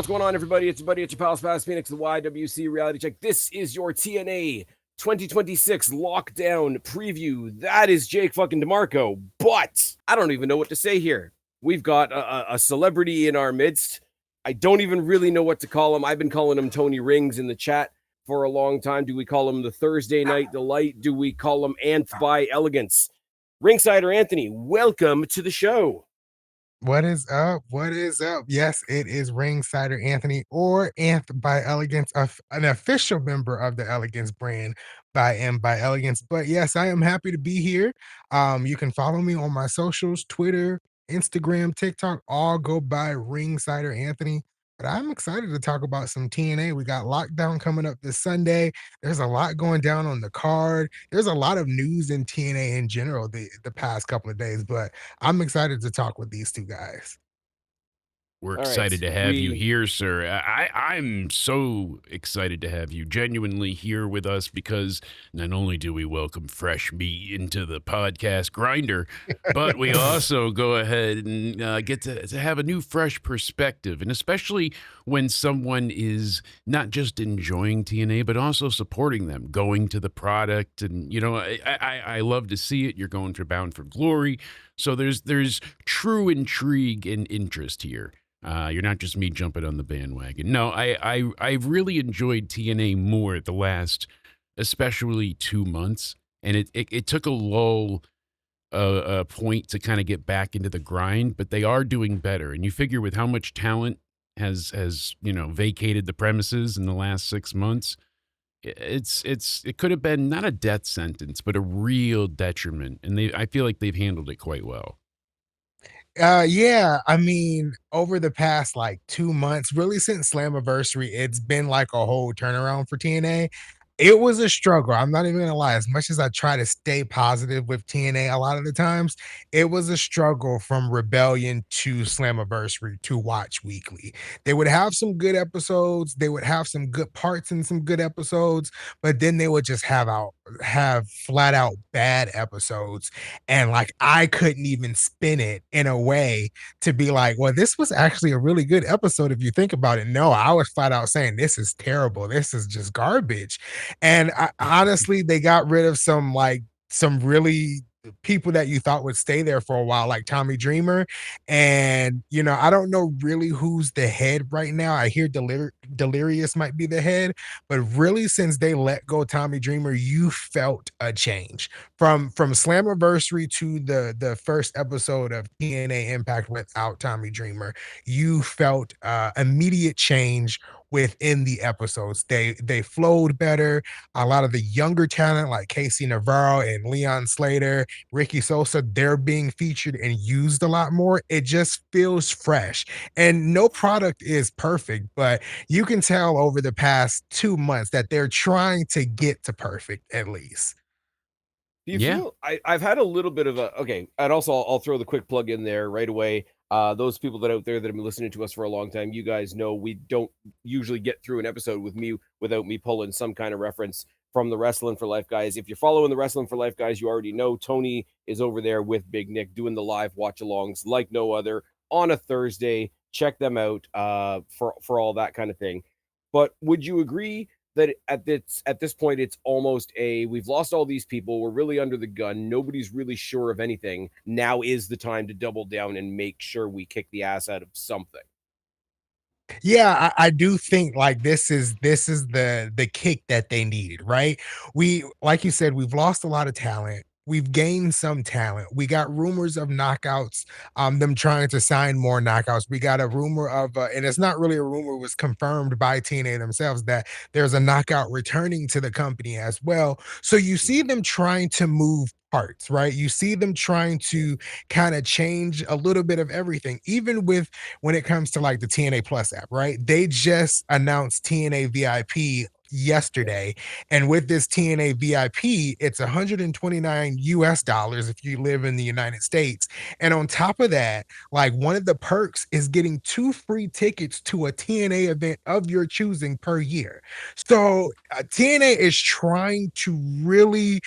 What's going on, everybody? It's your buddy, it's your pal Spaz Phoenix, the YWC Reality Check. This is your TNA 2026 lockdown preview. That is Jake fucking DeMarco, but I don't even know what to say here. We've got a celebrity in our midst. I don't even really know what to call him. I've been calling him Tony Rings in the chat for a long time. Do we call him the Thursday Night Delight? Do we call him Anth by Elegance? Ringsider Anthony, welcome to the show. What is up? What is up? Yes, it is Ringsider Anthony or Anth by Elegance, an official member of the Elegance brand by Elegance. But yes, I am happy to be here. You can follow me on my socials, Twitter, Instagram, TikTok, all go by Ringsider Anthony. But I'm excited to talk about some TNA. We got lockdown coming up this Sunday. There's a lot going down on the card. There's a lot of news in TNA in general the past couple of days, but I'm excited to talk with these two guys. We're All right, excited to have you here, sir. I'm so excited to have you genuinely here with us because not only do we welcome fresh meat into the podcast grinder, but we also go ahead and get to have a new, fresh perspective. And especially when someone is not just enjoying TNA, but also supporting them, going to the product. And, you know, I love to see it. You're going for Bound for Glory. So there's true intrigue and interest here. You're not just me jumping on the bandwagon. No, I've really enjoyed TNA more the last, especially 2 months, and it took a lull, point to kind of get back into the grind, but they are doing better. And you figure with how much talent has vacated the premises in the last 6 months, it could have been not a death sentence, but a real detriment. And I feel like they've handled it quite well. Yeah, I mean, over the past like 2 months, really since Slammiversary, it's been like a whole turnaround for TNA. It was a struggle. I'm not even gonna lie. As much as I try to stay positive with TNA a lot of the times, it was a struggle from Rebellion to Slammiversary to watch weekly. They would have some good episodes, they would have some good parts and some good episodes, but then they would just have flat out bad episodes. And like I couldn't even spin it in a way to be like, well, this was actually a really good episode if you think about it. No, I was flat out saying this is terrible. This is just garbage. And honestly, they got rid of some really people that you thought would stay there for a while, like Tommy Dreamer. And I don't know really who's the head right now. I hear Delirious might be the head, but really since they let go Tommy Dreamer, you felt a change from Slammiversary to the first episode of TNA Impact without Tommy Dreamer. You felt immediate change within the episodes. They flowed better. A lot of the younger talent like Casey Navarro and Leon Slater, Ricky Sosa, they're being featured and used a lot more. It just feels fresh. And no product is perfect, but you can tell over the past 2 months that they're trying to get to perfect at least. Do you feel I've had a little bit of a okay, and also I'll throw the quick plug in there right away. Those people that out there that have been listening to us for a long time, you guys know we don't usually get through an episode with me without me pulling some kind of reference from the Wrestling for Life guys. If you're following the Wrestling for Life guys, you already know Tony is over there with Big Nick doing the live watch alongs like no other on a Thursday. Check them out for all that kind of thing. But would you agree that at this point it's almost we've lost all these people, we're really under the gun, nobody's really sure of anything, now is the time to double down and make sure we kick the ass out of something? Yeah, I do think like this is the kick that they needed, right? We like you said, we've lost a lot of talent. We've gained some talent. We got rumors of knockouts, them trying to sign more knockouts. We got a rumor of, and it's not really a rumor, it was confirmed by TNA themselves that there's a knockout returning to the company as well. So you see them trying to move parts, right? You see them trying to kind of change a little bit of everything, even with when it comes to like the TNA Plus app, right? They just announced TNA VIP yesterday. And with this TNA VIP, it's $129 if you live in the United States. And on top of that, like one of the perks is getting 2 free tickets to a TNA event of your choosing per year. So TNA is trying to really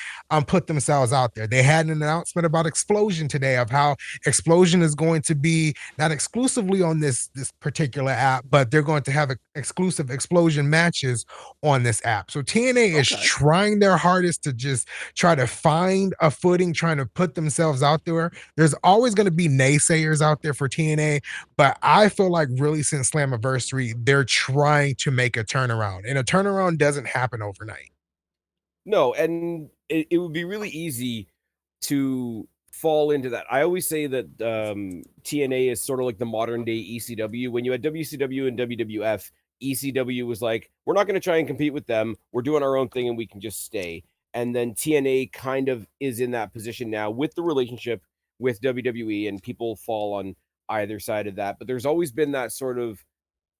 put themselves out there. They had an announcement about Explosion today of how Explosion is going to be not exclusively on this particular app, but they're going to have exclusive Explosion matches on this app. So TNA is Okay. trying their hardest to just try to find a footing, trying to put themselves out there. There's always going to be naysayers out there for TNA, but I feel like really since Slammiversary, they're trying to make a turnaround, and a turnaround doesn't happen overnight. No, and it would be really easy to fall into that. I always say that TNA is sort of like the modern day ECW. When you had WCW and WWF, ECW was like, we're not going to try and compete with them. We're doing our own thing and we can just stay. And then TNA kind of is in that position now with the relationship with WWE, and people fall on either side of that. But there's always been that sort of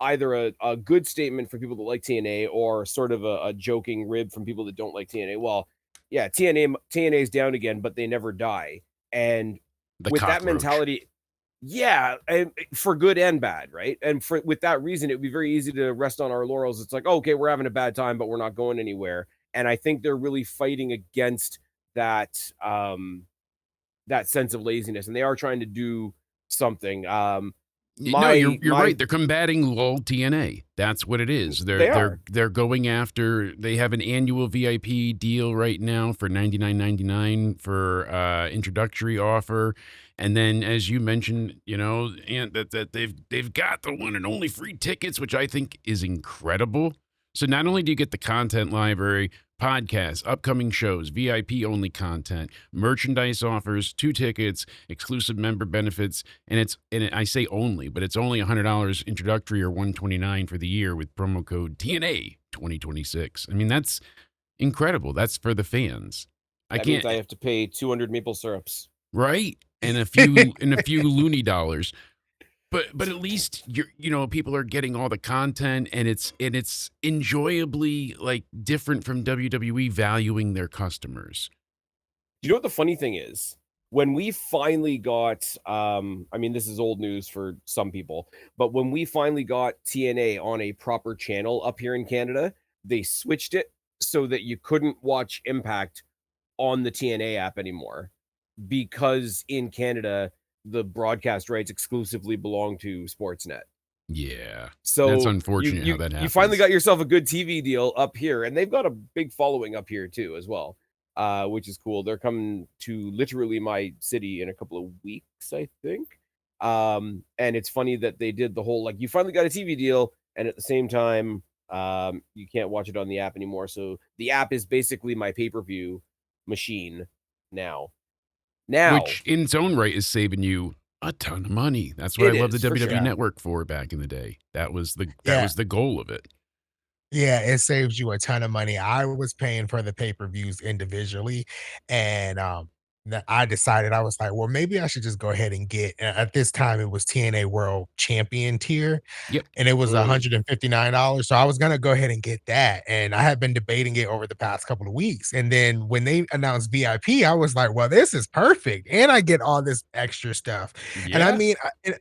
either a good statement for people that like TNA or sort of a joking rib from people that don't like TNA. Well, yeah, TNA is down again, but they never die. And The with that cockroach. mentality, yeah, and for good and bad, right? And for with that reason, it would be very easy to rest on our laurels. It's like, okay, we're having a bad time, but we're not going anywhere. And I think they're really fighting against that that sense of laziness, and they are trying to do something. No, you're My right. They're combating lull TNA. That's what it is. they are. They're going after. They have an annual VIP deal right now for $99.99 for introductory offer, and then as you mentioned, you know, and that they've got the one and only free tickets, which I think is incredible. So not only do you get the content library, podcasts, upcoming shows, VIP only content, merchandise offers, 2 tickets, exclusive member benefits, I say only, but it's only $100 introductory or $129 for the year with promo code TNA 2026. I mean, that's incredible. That's for the fans. I That means can't I have to pay 200 maple syrups. right and a few loony dollars. But at least people are getting all the content, and it's enjoyably like different from WWE valuing their customers. You know what the funny thing is? When we finally got, I mean, this is old news for some people, but when we finally got TNA on a proper channel up here in Canada, they switched it so that you couldn't watch Impact on the TNA app anymore, because in Canada, the broadcast rights exclusively belong to Sportsnet. Yeah, that's So you unfortunate how you that you finally happens. got yourself a good TV deal up here, and they've got a big following up here too as well, which is cool. They're coming to literally my city in a couple of weeks, I think. And it's funny that they did the whole like you finally got a TV deal, and at the same time, you can't watch it on the app anymore. So the app is basically my pay-per-view machine now. Now Which in its own right is saving you a ton of money. That's what I it love the is for WWE sure. Yeah. network for back in the day. That Yeah. was the goal of it. Yeah, it saves you a ton of money. I was paying for the pay-per-views individually, and, I decided I was like, "Well, maybe I should just go ahead and get" at this time, it was TNA World Champion tier, Yep. and it was Mm. $159. So I was gonna go ahead and get that, and I had been debating it over the past couple of weeks. And then when they announced VIP, I was like, "Well, this is perfect, and I get all this extra stuff." And I Yeah. mean,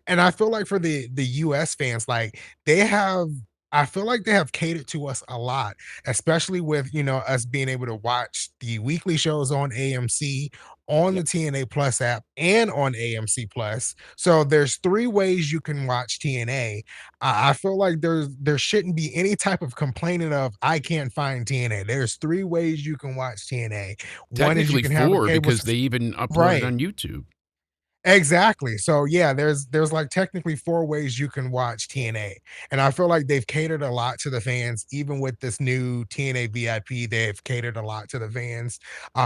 and I feel like for the US fans, like they have. I feel like they have catered to us a lot, especially with us being able to watch the weekly shows on AMC, on the Yep. TNA Plus app, and on AMC Plus. So there's 3 ways you can watch TNA. I feel like there shouldn't be any type of complaining of I can't find TNA. There's 3 ways you can watch TNA. One is you Technically can have a 4 cable because they subs- even upload it right. on YouTube. Exactly. So yeah, there's like technically 4 ways you can watch TNA. And I feel like they've catered a lot to the fans. Even with this new TNA VIP, they've catered a lot to the fans.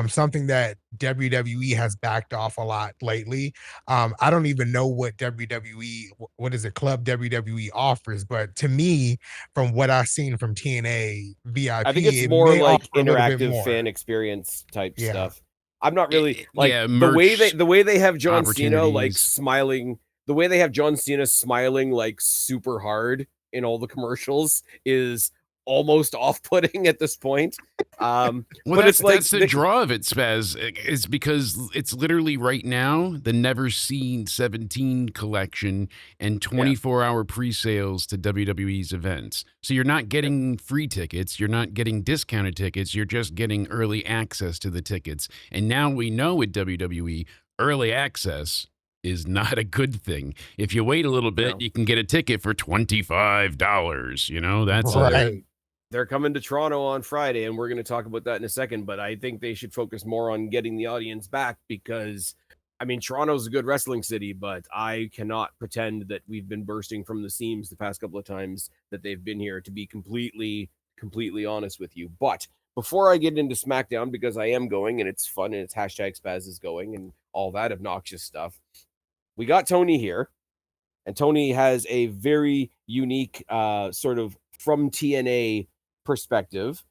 Something that WWE has backed off a lot lately. I don't even know what WWE, what is it, Club WWE offers, but to me, from what I've seen from TNA I think VIP, it's it more may offer like a little bit interactive more. fan experience type Yeah. stuff. I'm not really like Yeah, merch the way they have John Cena like opportunities. smiling, the way they have John Cena smiling like super hard in all the commercials is almost off-putting at this point. Well, but it's like that's the draw of it, Spaz, is because it's literally right now the Never Seen 17 collection and 24-hour pre-sales to WWE's events. So you're not getting free tickets, you're not getting discounted tickets, you're just getting early access to the tickets. And now we know with WWE, early access is not a good thing. If you wait a little bit, you can get a ticket for $25. You know, that's right. They're coming to Toronto on Friday, and we're going to talk about that in a second. But I think they should focus more on getting the audience back because, I mean, Toronto's a good wrestling city, but I cannot pretend that we've been bursting from the seams the past couple of times that they've been here, to be completely honest with you. But before I get into SmackDown, because I am going and it's fun and it's hashtag Spaz is going and all that obnoxious stuff, we got Tony here. And Tony has a very unique sort of from TNA perspective.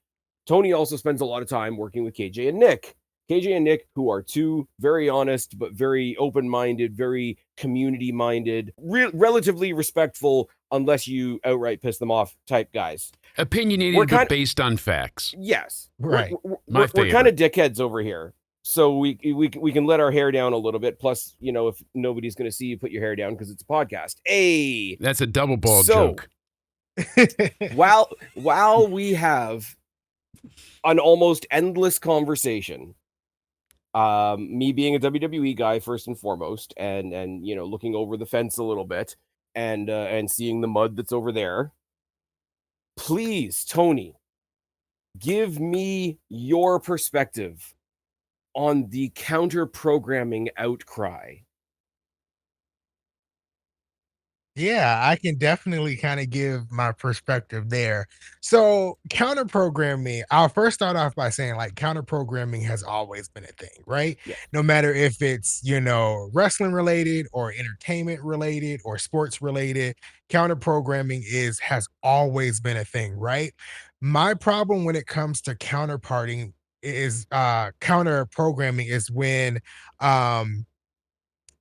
Tony also spends a lot of time working with KJ and Nick. KJ and Nick, who are two very honest, but very open-minded, very community-minded, relatively respectful, unless you outright piss them off type guys. Opinionated, but based on facts. Yes. Right. We're kind of dickheads over here. So we can let our hair down a little bit. Plus, you know, if nobody's going to see you put your hair down because it's a podcast. Hey, that's a double ball joke. while we have an almost endless conversation, me being a WWE guy first and foremost, and you know, looking over the fence a little bit, and seeing the mud that's over there. Please, Tony, give me your perspective on the counter programming outcry. Yeah, I can definitely kind of give my perspective there. So, counter programming, I'll first start off by saying, like, counter programming has always been a thing, right? Yeah. No matter if it's, you know, wrestling related or entertainment related or sports related, counter programming has always been a thing, right? My problem when it comes to counterparting is counter programming is when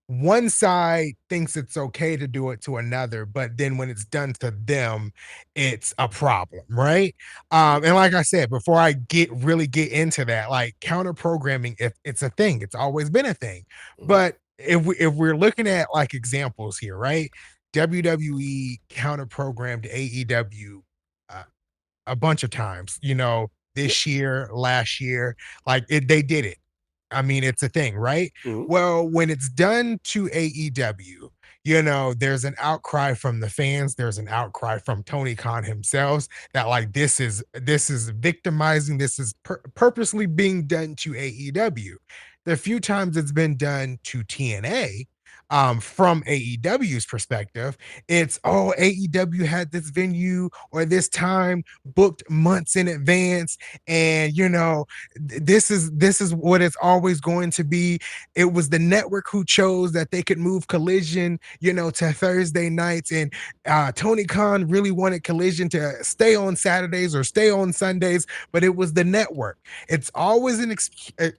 one side thinks it's okay to do it to another, but then when it's done to them, it's a problem, right? And like I said, before I really get into that, like counter programming, if it's a thing, it's always been a thing. But if we're looking at like examples here, right? WWE counter programmed AEW a bunch of times, you know, this year, last year, they did it. I mean, it's a thing, right? Well, when it's done to AEW, you know, there's an outcry from the fans, there's an outcry from Tony Khan himself that like this is victimizing, this is purposely being done to AEW. The few times it's been done to TNA, from AEW's perspective, it's AEW had this venue or this time booked months in advance, and you know, this is what it's always going to be. It was the network who chose that they could move Collision, you know, to Thursday nights, and Tony Khan really wanted Collision to stay on Saturdays or stay on Sundays, but it was the network. It's always an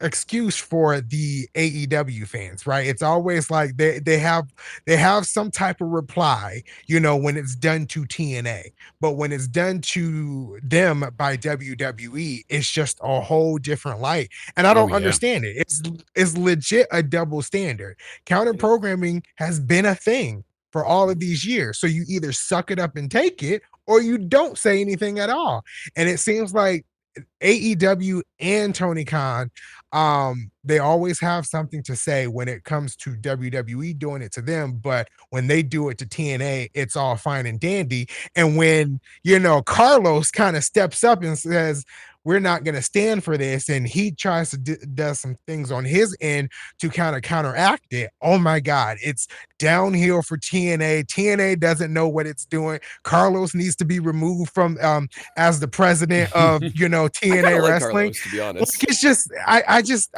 excuse for the AEW fans, right? It's always like they have some type of reply, you know, when it's done to TNA, but when it's done to them by WWE, it's just a whole different light. And I don't understand it. It's legit a double standard. Counter programming has been a thing for all of these years. So you either suck it up and take it, or you don't say anything at all. And it seems like AEW and Tony Khan, they always have something to say when it comes to WWE doing it to them, but when they do it to TNA, it's all fine and dandy. And when, you know, Carlos kind of steps up and says, we're not going to stand for this, and he tries to does some things on his end to kind of counteract it. Oh my God, it's downhill for TNA. TNA doesn't know what it's doing. Carlos needs to be removed from as the president of, you know, TNA Wrestling. Carlos, to be honest. Like, it's just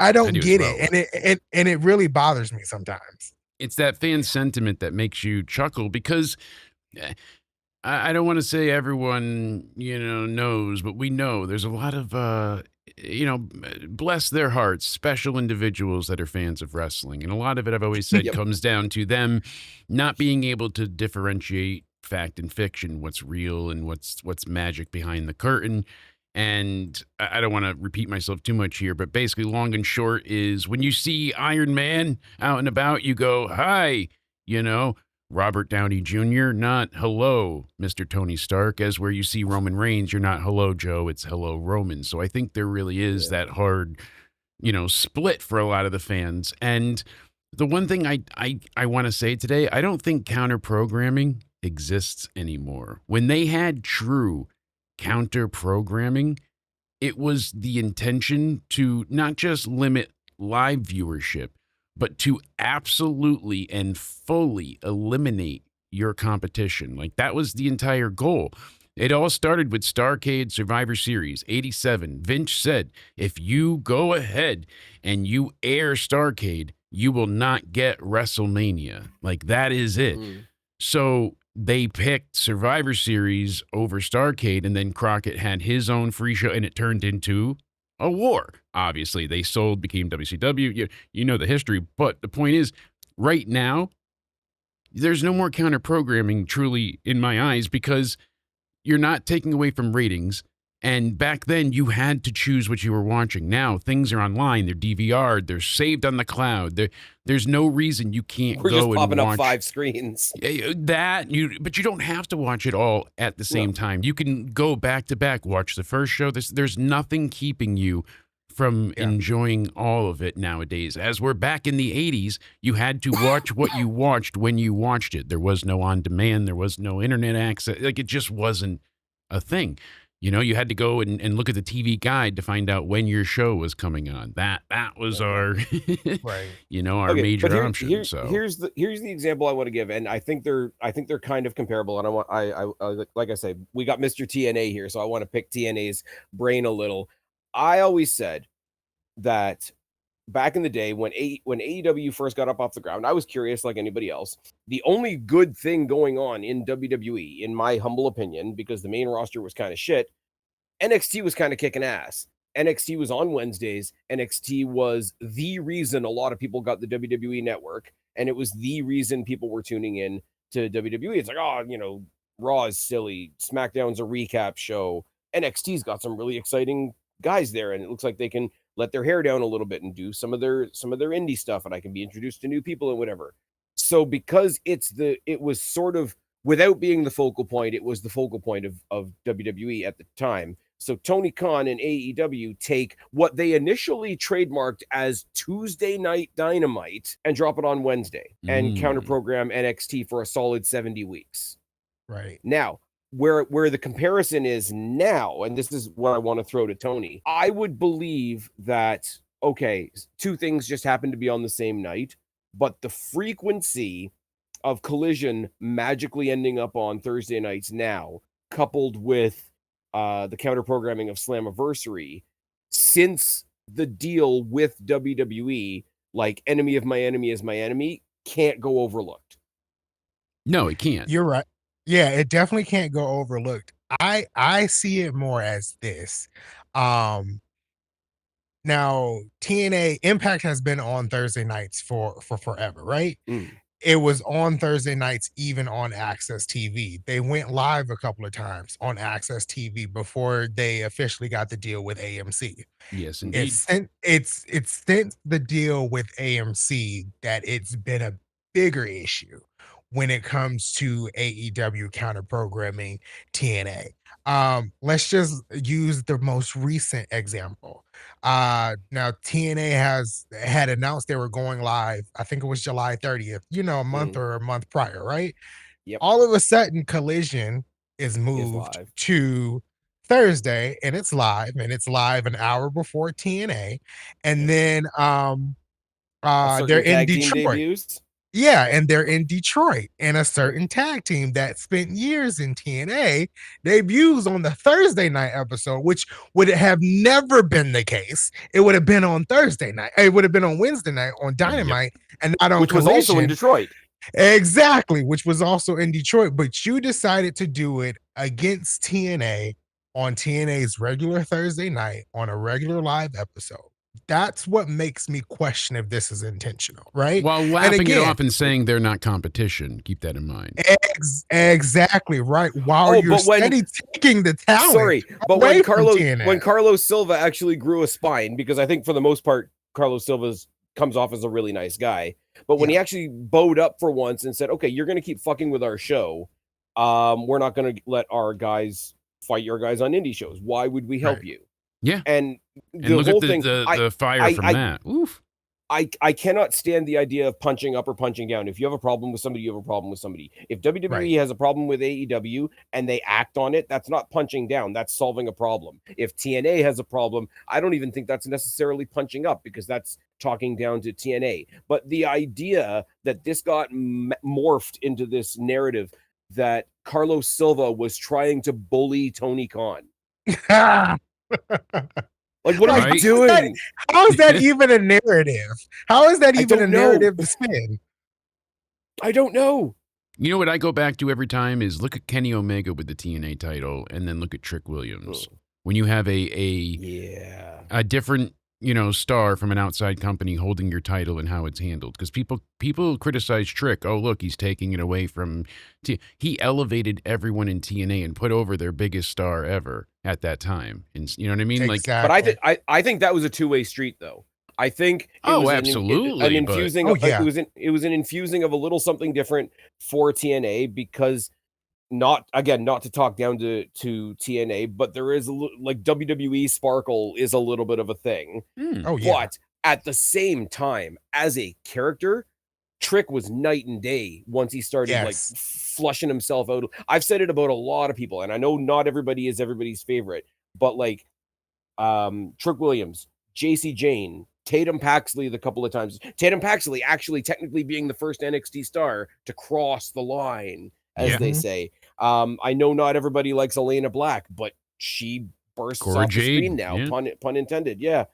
I don't get it, and it really bothers me sometimes. It's that fan sentiment that makes you chuckle because I don't want to say everyone, you know, knows, but we know there's a lot of, you know, bless their hearts, special individuals that are fans of wrestling. And a lot of it, I've always said, comes down to them not being able to differentiate fact and fiction, what's real and what's magic behind the curtain. And I don't want to repeat myself too much here, but basically, long and short is when you see Iron Man out and about, you go, "Hi," you know, Robert Downey Jr., not "Hello, Mr. Tony Stark," as where you see Roman Reigns, you're not "Hello, Joe," it's "Hello, Roman." So I think there really is Yeah. that hard, split for a lot of the fans. And the one thing I want to say today, I don't think counter programming exists anymore. When they had true counter programming, it was the intention to not just limit live viewership, but to absolutely and fully eliminate your competition. Like that was the entire goal. It all started with Starrcade Survivor Series 87. Vince said, if you go ahead and you air Starrcade, you will not get WrestleMania. Like that is it. Mm. So they picked Survivor Series over Starrcade, and then Crockett had his own free show, and it turned into a war. Obviously, they sold, became WCW. You know the history, but the point is, right now, there's no more counter programming, truly, in my eyes, because you're not taking away from ratings. And back then, you had to choose what you were watching. Now, things are online. They're DVR'd. They're saved on the cloud. There's no reason you can't We're go just and popping watch up 5 screens. but you don't have to watch it all at the same No. time. You can go back to back, watch the first show. There's nothing keeping you from enjoying all of it nowadays. As we're back in the 80s, you had to watch what you watched when you watched it. There was no on demand. There was no internet access. Like it just wasn't a thing. You had to go and look at the TV guide to find out when your show was coming on. That was our, Right. our Okay, but major option. So here's the example I want to give, and I think they're kind of comparable. And I like I said, we got Mr. TNA here, so I want to pick TNA's brain a little. I always said that back in the day when AEW first got up off the ground, I was curious like anybody else. The only good thing going on in WWE, in my humble opinion, because the main roster was kind of shit, NXT was kind of kicking ass. NXT was on Wednesdays. NXT was the reason a lot of people got the WWE network, and it was the reason people were tuning in to WWE. It's like, oh, Raw is silly. SmackDown's a recap show. NXT's got some really exciting guys there, and it looks like they can let their hair down a little bit and do some of their indie stuff, and I can be introduced to new people and whatever. So because it was sort of, without being the focal point, it was the focal point of WWE at the time. So Tony Khan and AEW take what they initially trademarked as Tuesday Night Dynamite and drop it on Wednesday and counter program NXT for a solid 70 weeks. Right. Now, where the comparison is now, and this is what I want to throw to Tony, I would believe that, okay, two things just happen to be on the same night, but the frequency of Collision magically ending up on Thursday nights now, coupled with the counter programming of Slammiversary, since the deal with WWE, like enemy of my enemy is my enemy, can't go overlooked. no, it can't. You're right. Yeah, it definitely can't go overlooked. I see it more as this. Um Now TNA Impact has been on Thursday nights for forever, right? Mm. It was on Thursday nights, even on Access TV. They went live a couple of times on Access TV before they officially got the deal with AMC. Yes, Mhm. indeed. It's since the deal with AMC that it's been a bigger issue when it comes to AEW counter programming TNA. Let's just use the most recent example. Now TNA had announced they were going live. I think it was July 30th, a month Mhm. or a month prior, right? Yep, All of a sudden, Collision is is moved live. to Thursday, and it's live an hour before TNA. And Yep. then A they're certain in tag team Detroit. debuts. Yeah, and they're in Detroit, and a Yep. certain tag team that spent years in TNA debuts on the Thursday night episode, which would have never been the case. It would have been on Thursday night. It would have been on Wednesday night on Yep. Dynamite and not on Which was also in Collision. Detroit. Exactly, which was also in Detroit, but you decided to do it against TNA on TNA's regular Thursday night on a regular live episode. That's what makes me question if this is intentional, right? While And laughing it again, off and saying they're not competition. Keep that in mind. exactly right. While Oh, you're but when steady taking the talent sorry, but away from TNA. when Carlos Silva actually grew a spine, because I think for the most part, Carlos Silva's comes off as a really nice guy. But when he actually bowed up for once and said, "Okay, you're going to keep fucking with our show, we're not going to let our guys fight your guys on indie shows. Why would we help Right. you?" Yeah. And And the look at whole the thing, the fire from that. Oof. I cannot stand the idea of punching up or punching down. If you have a problem with somebody, you have a problem with somebody. If WWE Right. has a problem with AEW and they act on it, that's not punching down. That's solving a problem. If TNA has a problem, I don't even think that's necessarily punching up, because that's talking down to TNA. But the idea that this got morphed into this narrative that Carlos Silva was trying to bully Tony Khan. Like, what are we doing? How is that even a narrative? How is that even a narrative to spin? I don't know. You know what I go back to every time is look at Kenny Omega with the TNA title, and then look at Trick Williams. When you have a different, star from an outside company holding your title and how it's handled, because people criticize Trick. Oh, look, he's taking it away from. He elevated everyone in TNA and put over their biggest star ever at that time, and you know what I mean. Exactly. But I think that was a two-way street, though. I think it was absolutely an infusing. But, yeah. It was an infusing of a little something different for TNA, because not to talk down to TNA, but there is like WWE sparkle is a little bit of a thing. Oh yeah. But at the same time, as a character, Trick was night and day once he started like flushing himself out. I've said it about a lot of people, and I know not everybody is everybody's favorite, but like Trick Williams, JC Jane, Tatum Paxley the couple of times. Tatum Paxley actually technically being the first NXT star to cross the line, as they say. I know not everybody likes Elena Black, but she bursts off the screen now. Yeah. Pun intended. Yeah.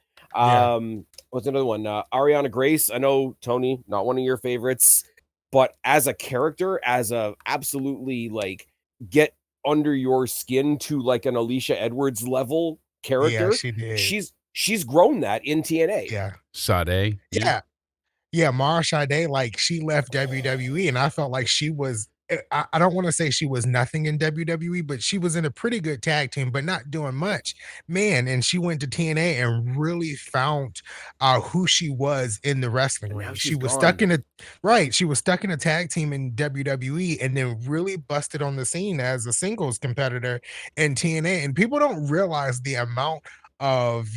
What's another one? Ariana Grace. I know, Tony, not one of your favorites, but as a character, as a absolutely like get under your skin to like an Alicia Edwards level character. Yeah, she did. She's grown that in TNA. Yeah. Sade. Yeah, Mara Sade, like, she left WWE, and I felt like she was I don't wanna say she was nothing in WWE, but she was in a pretty good tag team, but not doing much. Man, and she went to TNA and really found, who she was in the wrestling ring. She was stuck in she was stuck in a tag team in WWE, and then really busted on the scene as a singles competitor in TNA, and people don't realize the amount of,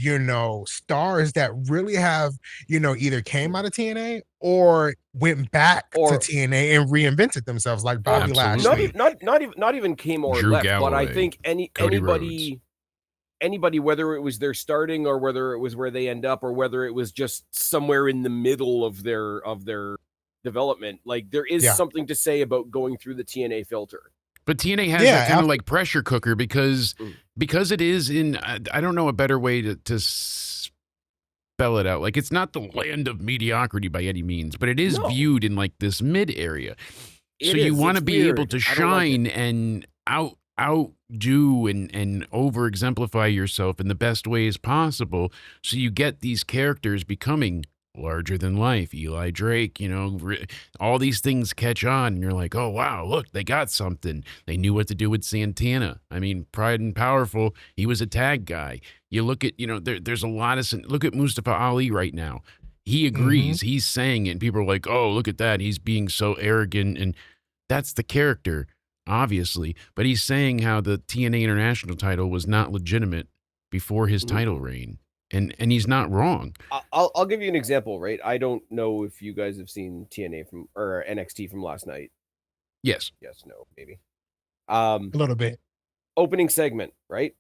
stars that really have, either came out of TNA or went back to TNA and reinvented themselves, like Bobby Lashley. Not even came or Drew left, Galloway, but I think Cody anybody, whether it was their starting or whether it was where they end up or whether it was just somewhere in the middle of their development, like there is something to say about going through the TNA filter. But TNA has that kind of like pressure cooker because it is in, I don't know a better way to spell it out. Like, it's not the land of mediocrity by any means, but it is viewed in like this mid area. So you want to be able to shine and outdo and over exemplify yourself in the best ways possible. So you get these characters becoming larger than life. Eli Drake, all these things catch on, and you're like, oh wow, look, they got something. They knew what to do with Santana. I mean, Pride and Powerful, he was a tag guy. You look at, there's a lot of, look at Mustafa Ali right now. He agrees. He's saying it, and people are like, oh, look at that. He's being so arrogant, and that's the character, obviously. But he's saying how the TNA International title was not legitimate before his title reign. And he's not wrong. I'll give you an example, right? I don't know if you guys have seen TNA or NXT from last night. Yes. Yes, no, maybe. A little bit. Opening segment, right?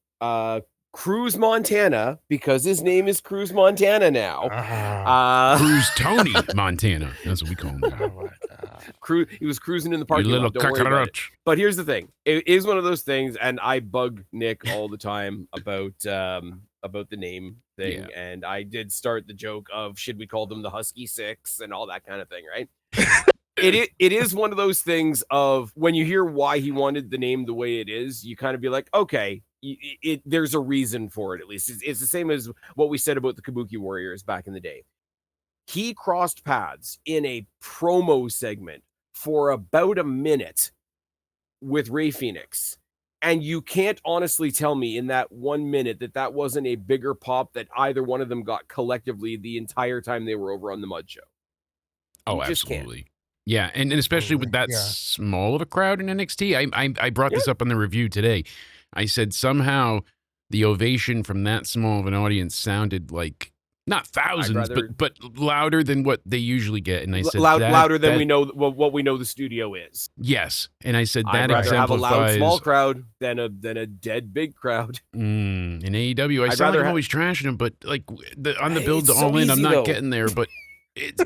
Cruz Montana, because his name is Cruz Montana now. Cruz Tony Montana. That's what we call him. Oh my God. He was cruising in the parking lot. Don't worry about it. But here's the thing. It is one of those things, and I bug Nick all the time about the name thing. Yeah. And I did start the joke of, should we call them the Husky Six and all that kind of thing, right? It is one of those things of when you hear why he wanted the name the way it is, you kind of be like, okay, there's a reason for it. At least it's the same as what we said about the Kabuki Warriors back in the day. He crossed paths in a promo segment for about a minute with Ray Phoenix. And you can't honestly tell me in that 1 minute that wasn't a bigger pop that either one of them got collectively the entire time they were over on the Mud Show. Oh, absolutely. Yeah, and especially with that small of a crowd in NXT. I brought this up on the review today. I said somehow the ovation from that small of an audience sounded like not thousands, but louder than what they usually get. And I said louder than we know what we know the studio is. Yes, and I said that I'd rather have a loud small crowd than a dead big crowd. In AEW, I sound like I'm always trashing them, but like on the build to All In, I'm not getting there. But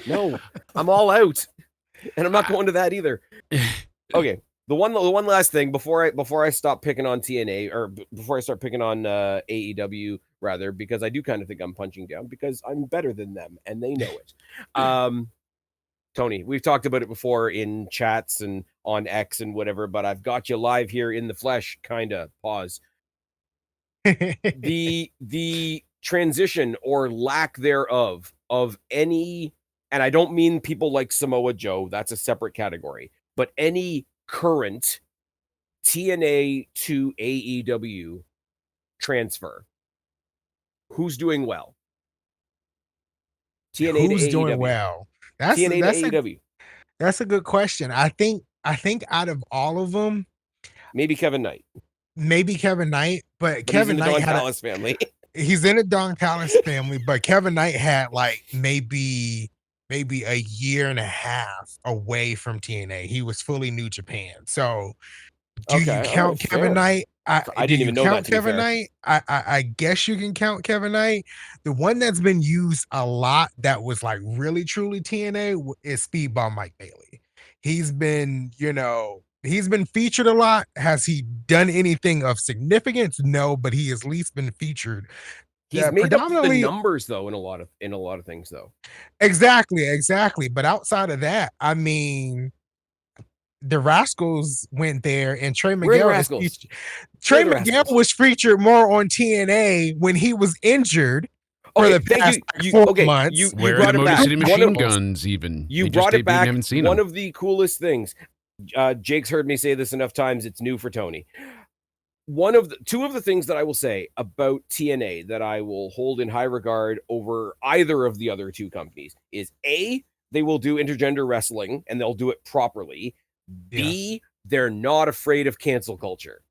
no, I'm all out, and I'm not going to that either. Okay. The one last thing before I stop picking on TNA, or before I start picking on AEW rather, because I do kind of think I'm punching down because I'm better than them and they know it. Tony, we've talked about it before in chats and on X and whatever, but I've got you live here in the flesh, kinda. Pause. the transition or lack thereof of any, and I don't mean people like Samoa Joe, that's a separate category, but any current TNA to AEW transfer. Who's doing well? TNA who's to AEW. Doing well? That's a good question. I think out of all of them, maybe Kevin Knight. But Kevin Knight had Dallas family. He's in the Don Callis family, but Kevin Knight had like maybe a year and a half away from TNA. He was fully New Japan. So do you count Kevin Knight? I didn't even know that. Kevin Knight? I guess you can count Kevin Knight. The one that's been used a lot that was like really truly TNA is Speedball Mike Bailey. He's been featured a lot. Has he done anything of significance? No, but he has at least been featured. He's made up the numbers though in a lot of things though. Exactly. But outside of that, I mean, the Rascals went there, and Trey Miguel was featured more on TNA when he was injured for the past 4 months. You brought it back. Machine guns, even. You brought it back. One of the coolest things. Jake's heard me say this enough times. It's new for Tony. Two of the things that I will say about TNA that I will hold in high regard over either of the other two companies is A, they will do intergender wrestling and they'll do it properly. B, they're not afraid of cancel culture.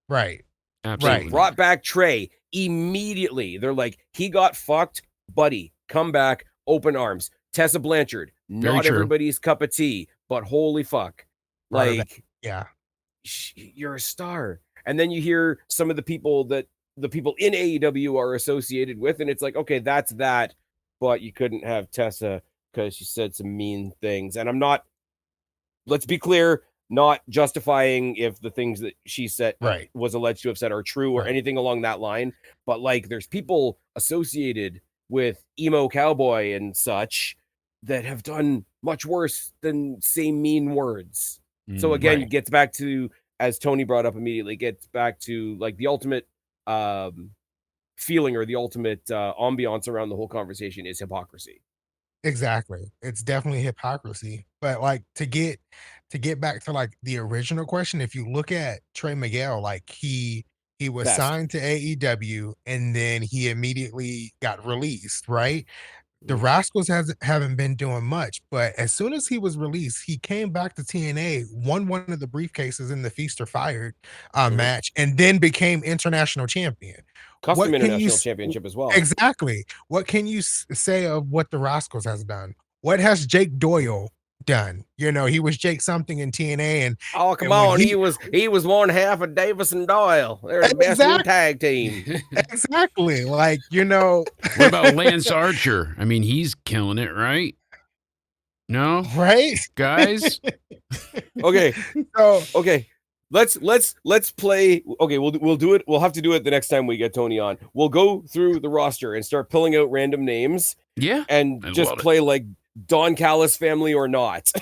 Right. Absolutely. They brought back Trey immediately. They're like, he got fucked, buddy. Come back, open arms. Tessa Blanchard, not everybody's cup of tea, but holy fuck. Like, you're a star. And then you hear some of the people in AEW are associated with, and it's like, okay, that's that, but you couldn't have Tessa because she said some mean things. And I'm not, let's be clear, not justifying if the things that she said was alleged to have said are true or anything along that line. But like, there's people associated with emo cowboy and such that have done much worse than say mean words. So again, it gets back to, as Tony brought up immediately, gets back to like the ultimate feeling or the ultimate ambiance around the whole conversation is hypocrisy. Exactly. It's definitely hypocrisy. But like to get back to like the original question, if you look at Trey Miguel, like he was signed to AEW and then he immediately got released, right? The Rascals haven't been doing much, but as soon as he was released, he came back to TNA, won one of the briefcases in the Feast or Fired match, and then became international champion. Custom international championship as well. Exactly. What can you say of what the Rascals has done? What has Jake Doyle done? You know, he was Jake something in TNA, and come on, he was one half of Davis and Doyle. They're the best new tag team. Exactly. Like, you know. What about Lance Archer? I mean, he's killing it, right? No, right, guys. Okay. Okay. Let's play. Okay, we'll do it. We'll have to do it the next time we get Tony on. We'll go through the roster and start pulling out random names. Yeah, and just play like Don Callis family or not.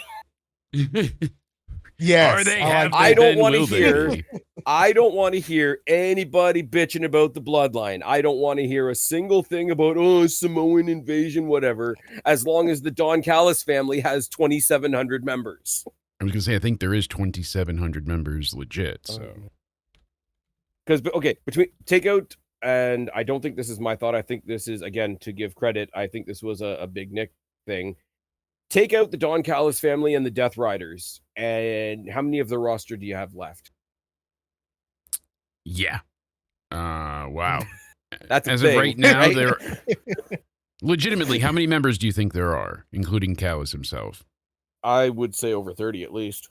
Are Yes, they? I like Have that. they I don't been? want to Will they hear. be? I don't want to hear anybody bitching about the bloodline. I don't want to hear a single thing about Samoan invasion, whatever. As long as the Don Callis family has 2,700 members. I was gonna say I think there is 2,700 members legit. So Because okay, between takeout and I don't think this is my thought. I think this is again to give credit. I think this was a Big Nick thing. Take out the Don Callis family and the Death Riders, and how many of the roster do you have left? yeah. Wow. That's a As thing, of right now, right? there legitimately, how many members do you think there are, including Callis himself? I would say over 30 at least.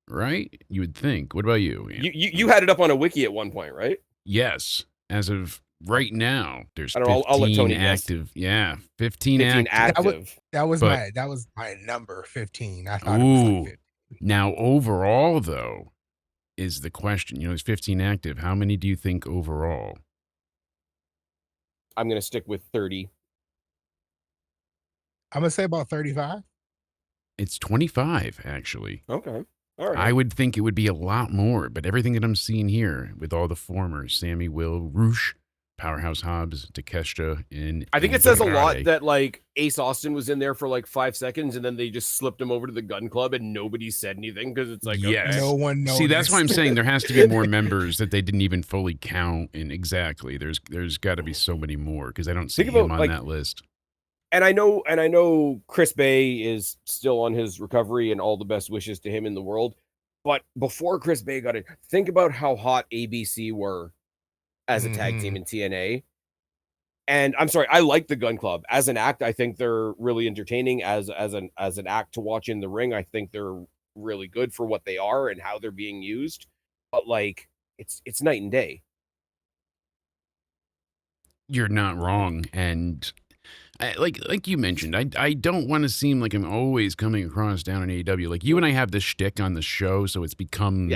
Right? You would think. What about you? Ian? You had it up on a wiki at one point, right? Yes. As of right now, there's I don't know, 15 I'll let Tony guess. active. Yeah, 15, 15 active. active. That was But- my number 15. I thought it was like 15. Now overall though is the question. You know, there's 15 active. How many do you think overall? I'm gonna stick with 30. I'm gonna say about 35. It's 25 actually. Okay. All right. I would think it would be a lot more, but everything that I'm seeing here with all the formers, Sammy, Will, Roosh, Powerhouse Hobbs, Takeshita, and I think it says a Andrade. lot that like Ace Austin was in there for like 5 seconds and then they just slipped him over to the gun club and nobody said anything because it's like, Yes. okay. No one knows. See, that's why I'm saying there has to be more members that they didn't even fully count. And exactly, there's got to be so many more because I don't see Think him about, on like, that list. And I know Chris Bay is still on his recovery and all the best wishes to him in the world. But before Chris Bay got it, think about how hot ABC were as a tag team in TNA. And I'm sorry, I like the Gun Club as an act. I think they're really entertaining as an act to watch in the ring. I think they're really good for what they are and how they're being used. But like, it's night and day. You're not wrong, and like you mentioned, I don't want to seem like I'm always coming across down in AEW. Like you and I have this shtick on the show, so it's become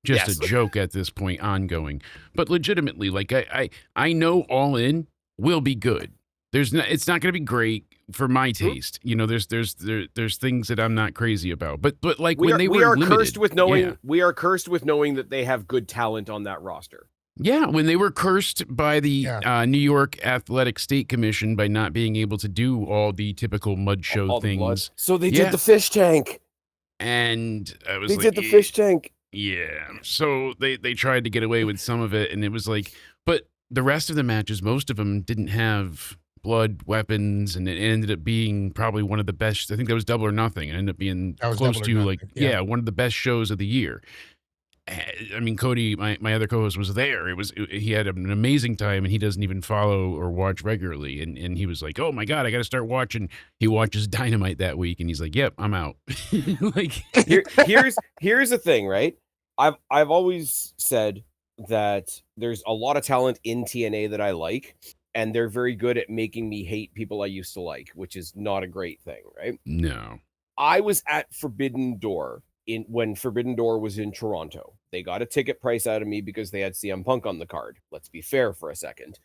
just a joke at this point, ongoing. But legitimately, like I know All In will be good. It's not going to be great for my taste. You know, there's things that I'm not crazy about. But like we when are, they we were are limited, cursed with knowing we are cursed with knowing that they have good talent on that roster. Yeah, when they were cursed by the New York Athletic State Commission by not being able to do all the typical mud show All the blood. things. So they did the fish tank. And I was They like, did the fish tank. Yeah. So they tried to get away with some of it, and it was like, but the rest of the matches, most of them didn't have blood, weapons, and it ended up being probably one of the best. I think that was Double or Nothing. It ended up being close to like, one of the best shows of the year. I mean, Cody, my other co-host, was there. He had an amazing time, and he doesn't even follow or watch regularly. And he was like, "Oh my god, I got to start watching." He watches Dynamite that week, and he's like, "Yep, I'm out." Like, here's the thing, right? I've always said that there's a lot of talent in TNA that I like, and they're very good at making me hate people I used to like, which is not a great thing, right? No. I was at Forbidden Door when Forbidden Door was in Toronto. They got a ticket price out of me because they had CM Punk on the card. Let's be fair for a second.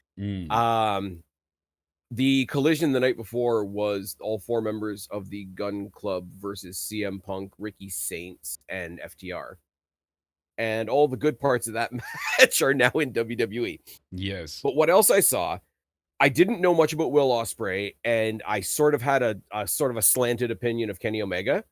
The collision the night before was all 4 members of the Gun Club versus CM Punk, Ricky Saints, and FTR. And all the good parts of that match are now in WWE. Yes. But what else I saw, I didn't know much about Will Ospreay, and I sort of had a sort of a slanted opinion of Kenny Omega.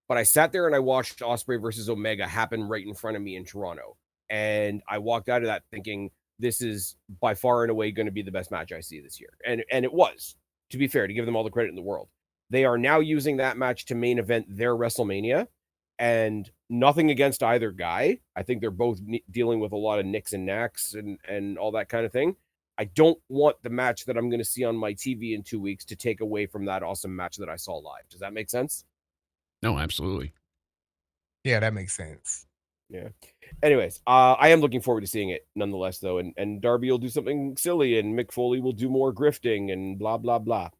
But I sat there and I watched Ospreay versus Omega happen right in front of me in Toronto. And I walked out of that thinking, this is by far and away going to be the best match I see this year. And it was, to be fair, to give them all the credit in the world. They are now using that match to main event their WrestleMania. And nothing against either guy. I think they're both dealing with a lot of nicks and knacks and all that kind of thing. I don't want the match that I'm going to see on my TV in 2 weeks to take away from that awesome match that I saw live. Does that make sense? No, absolutely. Yeah, that makes sense. Yeah. Anyways, I am looking forward to seeing it nonetheless, though. And Darby will do something silly, and Mick Foley will do more grifting, and blah blah blah.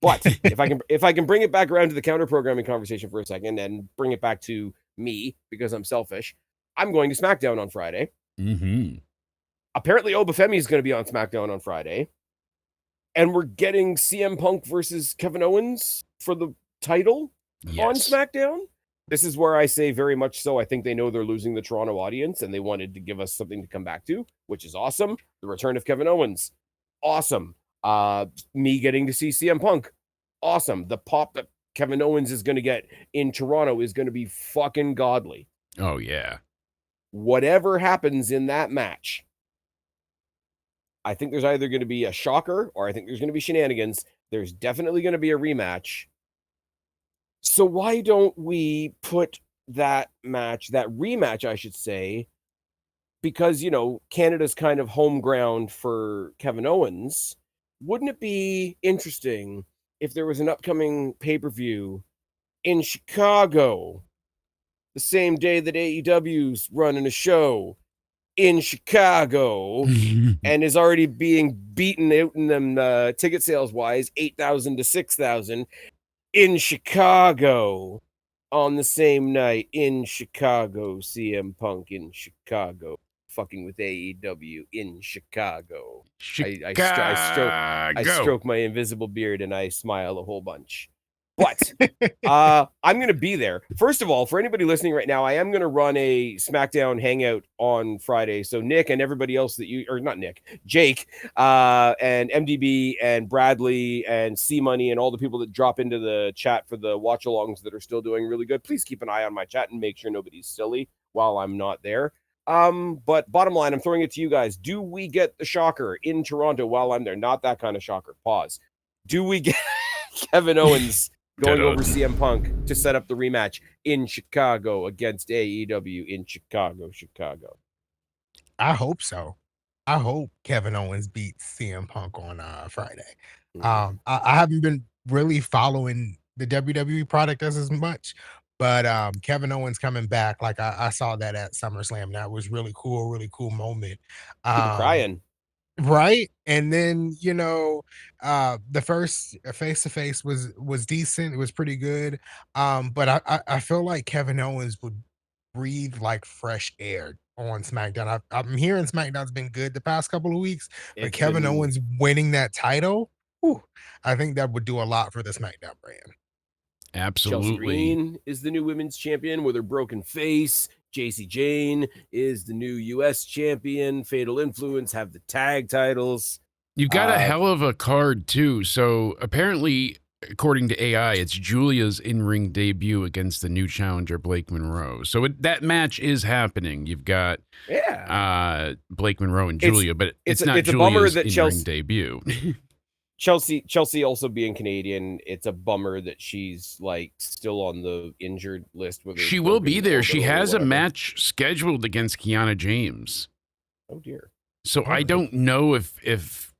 But if I can bring it back around to the counter programming conversation for a second, and bring it back to me because I'm selfish, I'm going to SmackDown on Friday. Mm-hmm. Apparently, Obafemi is going to be on SmackDown on Friday, and we're getting CM Punk versus Kevin Owens for the title on SmackDown. This is where I say very much so. I think they know they're losing the Toronto audience and they wanted to give us something to come back to, which is awesome. The return of Kevin Owens, awesome. Me getting to see CM Punk, awesome. The pop that Kevin Owens is going to get in Toronto is going to be fucking godly. Oh, yeah. Whatever happens in that match, I think there's either going to be a shocker or I think there's going to be shenanigans. There's definitely going to be a rematch. So why don't we put that rematch, I should say, because, Canada's kind of home ground for Kevin Owens. Wouldn't it be interesting if there was an upcoming pay-per-view in Chicago the same day that AEW's running a show in Chicago and is already being beaten out in them ticket sales wise, 8,000 to 6,000 in Chicago on the same night in Chicago, CM Punk in Chicago, fucking with AEW in Chicago. I stroke my invisible beard and I smile a whole bunch. But I'm going to be there. First of all, for anybody listening right now, I am going to run a SmackDown hangout on Friday. So Nick and everybody else not Nick, Jake, and MDB and Bradley and C Money and all the people that drop into the chat for the watch alongs that are still doing really good. Please keep an eye on my chat and make sure nobody's silly while I'm not there. But bottom line, I'm throwing it to you guys. Do we get the shocker in Toronto while I'm there? Not that kind of shocker. Pause. Do we get Kevin Owens going over CM Punk to set up the rematch in Chicago against AEW in Chicago? I hope so. I hope Kevin Owens beats CM Punk on Friday. I haven't been really following the WWE product as much, but Kevin Owens coming back, like I saw that at SummerSlam. That was really cool moment. People crying. Right? And then, the first face-to-face was decent. It was pretty good. But I feel like Kevin Owens would breathe like fresh air on SmackDown. I'm hearing SmackDown's been good the past couple of weeks, but Kevin Owens winning that title, I think that would do a lot for the SmackDown brand. Absolutely. Chelsea Green is the new women's champion with her broken face. JC Jane is the new U.S. champion. Fatal Influence have the tag titles. You've got a hell of a card, too. So apparently, according to AI, it's Julia's in-ring debut against the new challenger, Blake Monroe. So that match is happening. You've got Blake Monroe and Julia, but it's not Julia's in-ring debut. Chelsea also being Canadian, it's a bummer that she's like still on the injured list. She will be there. She has a match scheduled against Kiana James. Oh dear. So I don't know if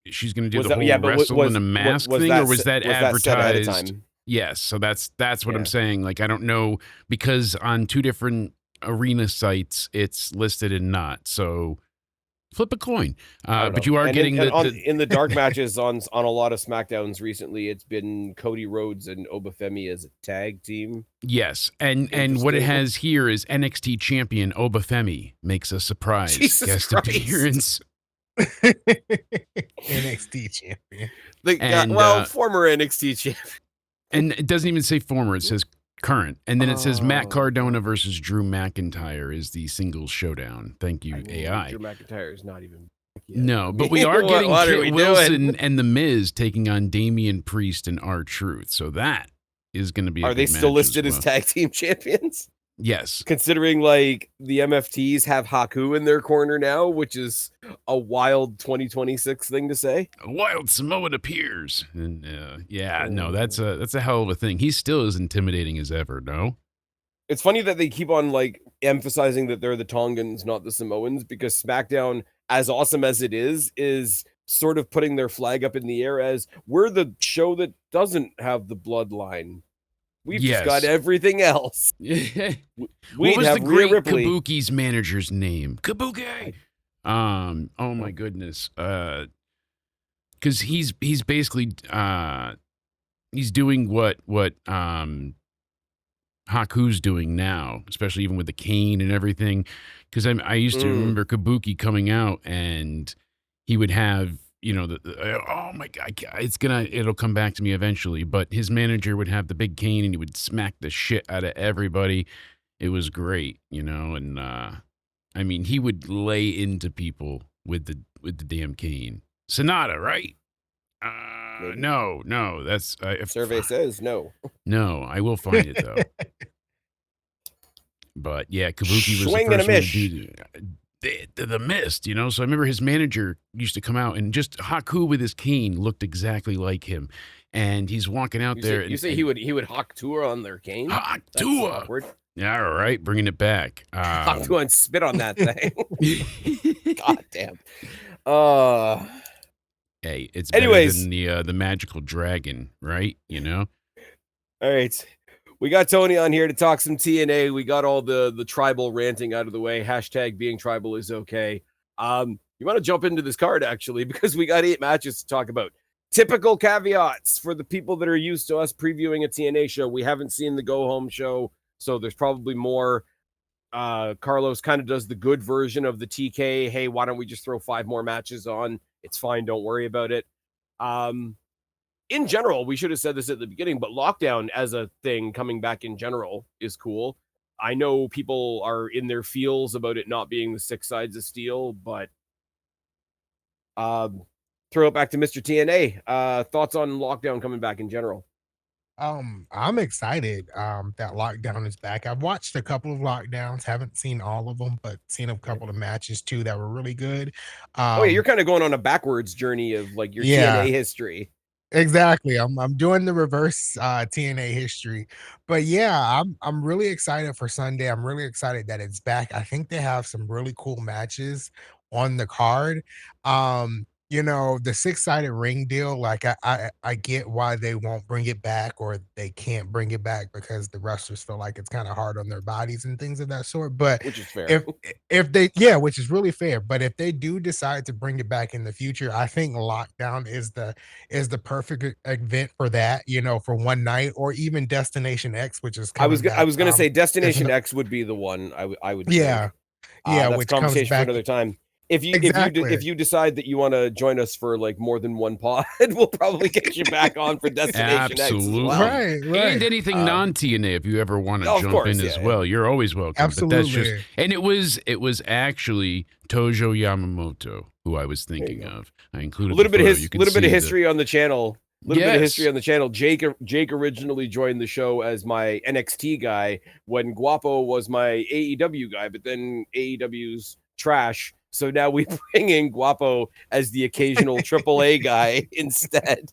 she's going to do the whole wrestle in a mask thing, or was that advertised? Yes. So that's what I'm saying. Like, I don't know, because on two different arena sites, it's listed and not. So flip a coin. But you are getting in the dark matches on a lot of SmackDowns recently. It's been Cody Rhodes and Obafemi as a tag team. Yes, and what it has here is NXT champion Obafemi makes a surprise guest appearance. NXT champion. Former NXT champion. And it doesn't even say former; it says current. And then it says Matt Cardona versus Drew McIntyre is the singles showdown. Thank you, AI. Drew McIntyre is not even yet. No, but we are getting Kit Wilson and The Miz taking on Damian Priest and R-Truth. So that is going to be a Are they still listed as tag team champions? Yes. Considering like the MFTs have Haku in their corner now, which is a wild 2026 thing to say. A wild Samoan appears. And no, that's a hell of a thing. He's still as intimidating as ever, no? It's funny that they keep on like emphasizing that they're the Tongans, not the Samoans, because SmackDown, as awesome as it is sort of putting their flag up in the air as we're the show that doesn't have the bloodline. We've just got everything else. What was the great Kabuki's manager's name? Kabuki. Oh my goodness. Because he's basically he's doing what Haku's doing now, especially even with the cane and everything. Because I used to remember Kabuki coming out and he would have you know, oh my God, it'll come back to me eventually. But his manager would have the big cane and he would smack the shit out of everybody. It was great, you know, and I mean, he would lay into people with the damn cane. Sonata, right? Maybe. No, that's Survey says no. no. I will find it though. But yeah, Kabuki was the Swing and a first one to mish. do the mist, you know. So I remember his manager used to come out and just Haku with his cane looked exactly like him, and he's walking out there. You say he would hawk tour on their cane? Hawk That's tour. awkward. Yeah, all right, bringing it back. Hawk tour and spit on that thing. God damn. Hey, it's Anyways. better than the magical dragon, right? You know. All right. We got Tony on here to talk some TNA. We got all the tribal ranting out of the way. Hashtag being tribal is okay. You want to jump into this card, actually, because we got 8 matches to talk about. Typical caveats for the people that are used to us previewing a TNA show. We haven't seen the Go Home show, so there's probably more. Carlos kind of does the good version of the TK. Hey, why don't we just throw 5 more matches on? It's fine. Don't worry about it. In general, we should have said this at the beginning, but lockdown as a thing coming back in general is cool. I know people are in their feels about it not being the 6 sides of steel, but throw it back to Mr. TNA. Thoughts on lockdown coming back in general? I'm excited that lockdown is back. I've watched a couple of lockdowns, haven't seen all of them, but seen a couple of matches too that were really good. Oh yeah, you're kind of going on a backwards journey of like your TNA history. Exactly. I'm doing the reverse TNA history. But yeah, I'm really excited for Sunday. I'm really excited that it's back. I think they have some really cool matches on the card. You know, the 6-sided ring deal, like I get why they won't bring it back or they can't bring it back because the wrestlers feel like it's kind of hard on their bodies and things of that sort. But Which is fair. if they which is really fair. But if they do decide to bring it back in the future, I think lockdown is the perfect event for that, you know, for one night, or even Destination X, which is coming back. I was gonna say Destination X would be the one I would yeah. think. Yeah, That's which conversation comes back for another time. If exactly. you decide that you want to join us for like more than one pod, we'll probably get you back on for Destination X as well. Right. And anything non-TNA if you ever want to jump in as well. You're always welcome. Absolutely. But that's just, and it was actually Tojo Yamamoto who I was thinking of. I included a little bit of history the, on the channel. A little bit of history on the channel. Jake originally joined the show as my NXT guy when Guapo was my AEW guy, but then AEW's trash. So now we bring in Guapo as the occasional AAA guy instead.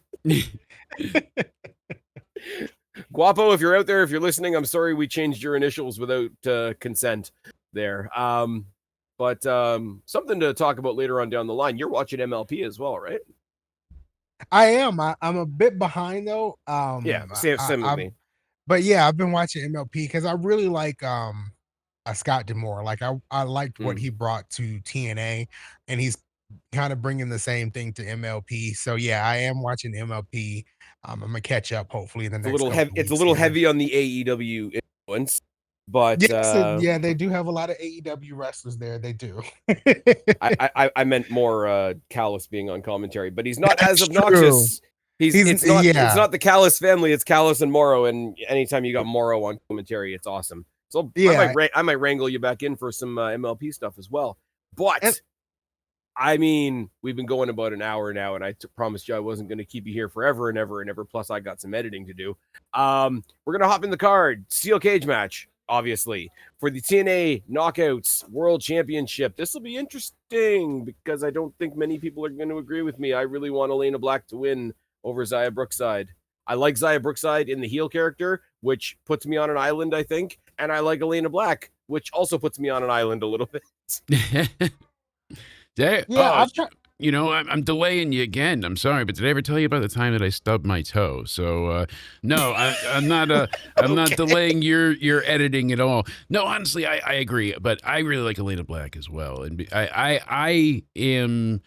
Guapo, if you're out there, if you're listening, I'm sorry we changed your initials without consent there. But something to talk about later on down the line. You're watching MLP as well, right? I am. I'm a bit behind though. Yeah, same with me. But yeah, I've been watching MLP because I really like Scott D'Amore. Like I liked what he brought to TNA, and he's kind of bringing the same thing to MLP. So yeah, I am watching MLP. I'm gonna catch up hopefully in the next. It's a little heavy on the AEW influence, but yes, yeah, they do have a lot of AEW wrestlers there. They do. I meant more Callis being on commentary, but he's not as obnoxious. It's not the Callis family. It's Callis and Morrow, and anytime you got Morrow on commentary, it's awesome. So yeah, I might wrangle you back in for some MLP stuff as well. But I mean, we've been going about an hour now, and I promised you I wasn't going to keep you here forever and ever and ever. Plus, I got some editing to do. We're gonna hop in the card. Steel cage match, obviously, for the TNA Knockouts World Championship. This will be interesting because I don't think many people are going to agree with me. I really want Elena Black to win over Xia Brookside. I like Xia Brookside in the heel character, which puts me on an island, I think. And I like Elena Black, which also puts me on an island a little bit. You know, I'm delaying you again. I'm sorry, but did I ever tell you about the time that I stubbed my toe? So no, I'm not. I'm not delaying your editing at all. No, honestly, I agree, but I really like Elena Black as well, and I am.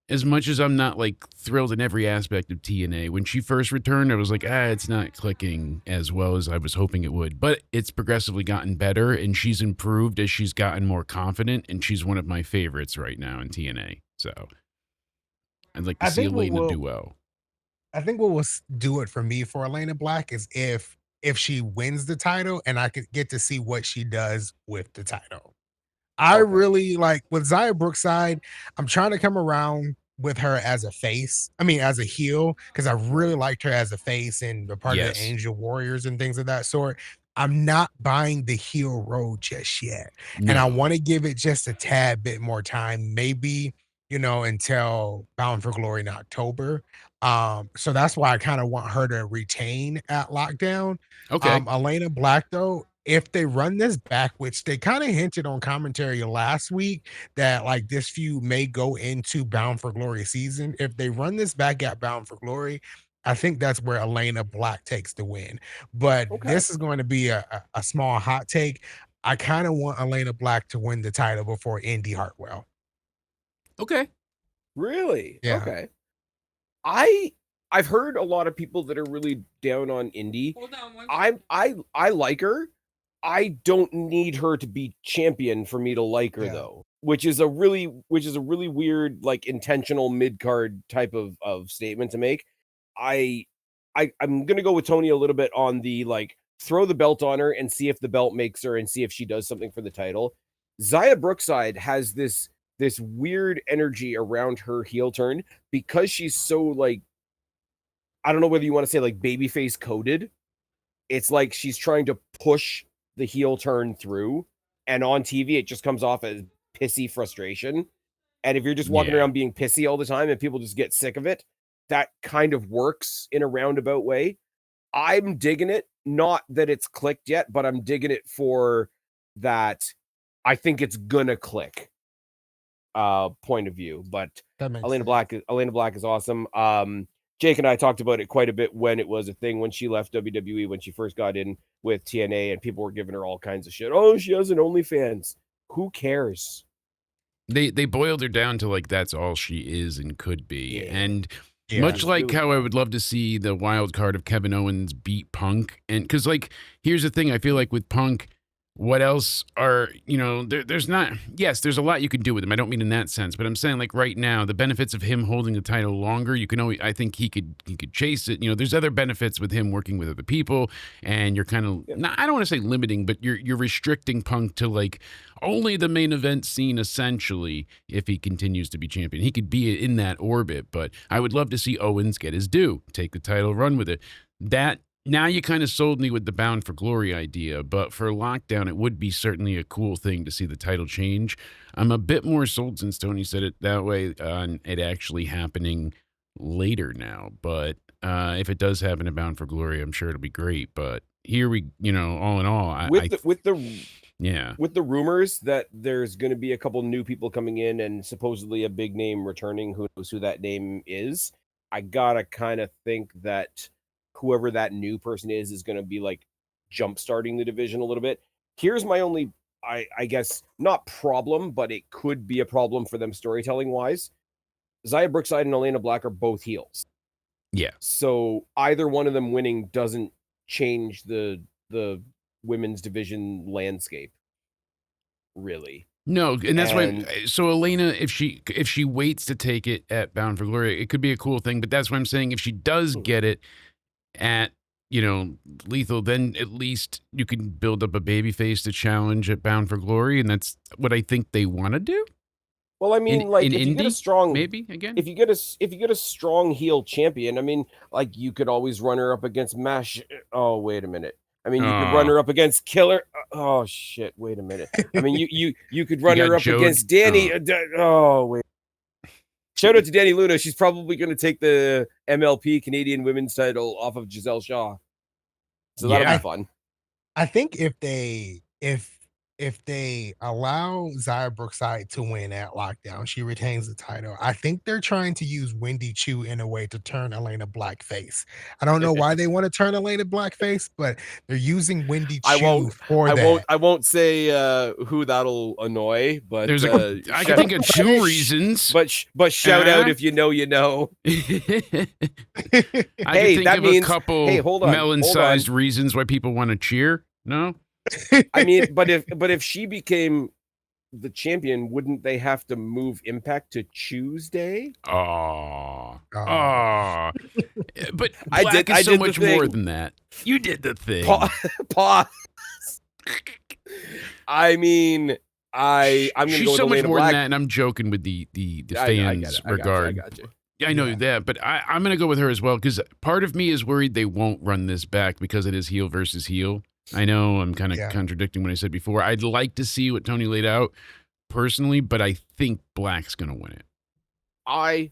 As much as I'm not like thrilled in every aspect of TNA, when she first returned, I was like, it's not clicking as well as I was hoping it would. But it's progressively gotten better, and she's improved as she's gotten more confident, and she's one of my favorites right now in TNA. So, I'd like to I see think what Elena will do well. I think what will do it for me for Elena Black is if she wins the title and I could get to see what she does with the title. I Okay. really like with Zaya Brookside, I'm trying to come around with her as a face. I mean, as a heel, because I really Right. liked her as a face and a part of the Yes. Angel Warriors and things of that sort. I'm not buying the heel road just yet. And I No. want to give it just a tad bit more time, maybe, until Bound for Glory in October. So that's why I kind of want her to retain at lockdown. Okay. Elena Black, though, if they run this back, which they kind of hinted on commentary last week, that like this feud may go into Bound for Glory season. If they run this back at Bound for Glory, I think that's where Elena Black takes the win. But Okay. this is going to be a small hot take. I kind of want Elena Black to win the title before Indy Hartwell. Okay. Really? Yeah. Okay. I've heard a lot of people that are really down on Indy. I like her. I don't need her to be champion for me to like her Yeah. though, which is a really weird, like, intentional mid-card type of statement to make. I I'm gonna go with Tony a little bit on the, like, throw the belt on her and see if the belt makes her and see if she does something for the title. Zaya Brookside has this weird energy around her heel turn because she's so, like, I don't know whether you wanna say, like, babyface coded. It's like she's trying to push the heel turn through, and on TV, it just comes off as pissy frustration, and if you're just walking Yeah. around being pissy all the time and people just get sick of it, that kind of works in a roundabout way. I'm digging it, not that it's clicked yet, but I'm digging it for that I think it's gonna click, point of view, but That makes Elena sense. Black Elena Black is awesome. Jake and I talked about it quite a bit when it was a thing when she left WWE, when she first got in with TNA, and people were giving her all kinds of shit. Oh, she has an OnlyFans. Who cares? They boiled her down to like that's all she is and could be. Yeah, And Yeah. much it's like really how I fun. would love to see the wild card of Kevin Owens beat Punk. And because like here's the thing, I feel like with Punk, what else are there's not, yes, there's a lot you can do with him. I don't mean in that sense, but I'm saying like right now, the benefits of him holding the title longer, you can always, I think he could chase it. There's other benefits with him working with other people, and you're kind of Yeah, not, I don't want to say limiting, but you're restricting Punk to like only the main event scene essentially if he continues to be champion. He could be in that orbit, but I would love to see Owens get his due, take the title, run with it. That now you kind of sold me with the Bound for Glory idea, but for Lockdown, it would be certainly a cool thing to see the title change. I'm a bit more sold since Tony said it that way on it actually happening later now. But if it does happen in Bound for Glory, I'm sure it'll be great. But here all in all, with the yeah, with the rumors that there's going to be a couple new people coming in and supposedly a big name returning, who knows who that name is. I gotta kind of think that whoever that new person is going to be like jump starting the division a little bit. Here's my only, I guess, not problem, but it could be a problem for them storytelling wise. Zaya Brookside and Elena Black are both heels, yeah. so either one of them winning doesn't change the women's division landscape really. No, and that's why. And So Elena, if she waits to take it at Bound for Glory, it could be a cool thing. But that's what I'm saying. If she does get it at Lethal, then at least you can build up a babyface to challenge at Bound for Glory, and that's what I think they want to do well, I in mean, like, in if you get a Indy, strong maybe again. if you get a strong heel champion, I mean, like, you could always run her up against Mash. Oh, wait a minute. I mean, you could run Oh, her up against Killer. Oh shit! Wait a minute. I mean, you could you run got her up Joe. against Danny. Oh, Oh wait. Shout out to Danny Luna. She's probably going to take the MLP Canadian Women's title off of Giselle Shaw. So that'll be yeah. I fun. I think if they allow Zaya Brookside to win at Lockdown, she retains the title. I think they're trying to use Wendy Chu in a way to turn Elena Blackface. I don't know why they want to turn Elena Blackface, but they're using Wendy I Chu won't. for I won't. that. I won't say who that'll annoy, but There's I could think of two reasons. but shout out if you know, you know. I could Hey, think that of a means. Hey, couple hold on, hold melon-sized on. reasons why people want to cheer. No, I mean, but if she became the champion, wouldn't they have to move Impact to Tuesday? Oh. Oh. But I Black did is so the much more thing. than that. You did the thing. Pause. I mean, I'm gonna She's go with so much Elena more than Black. that, and I'm joking with the I get fans it. regard. I got you. Yeah, I know that, but I'm going to go with her as well because part of me is worried they won't run this back because it is heel versus heel. I know I'm kind of contradicting what I said before. I'd like to see what Tony laid out personally, but I think Black's going to win it.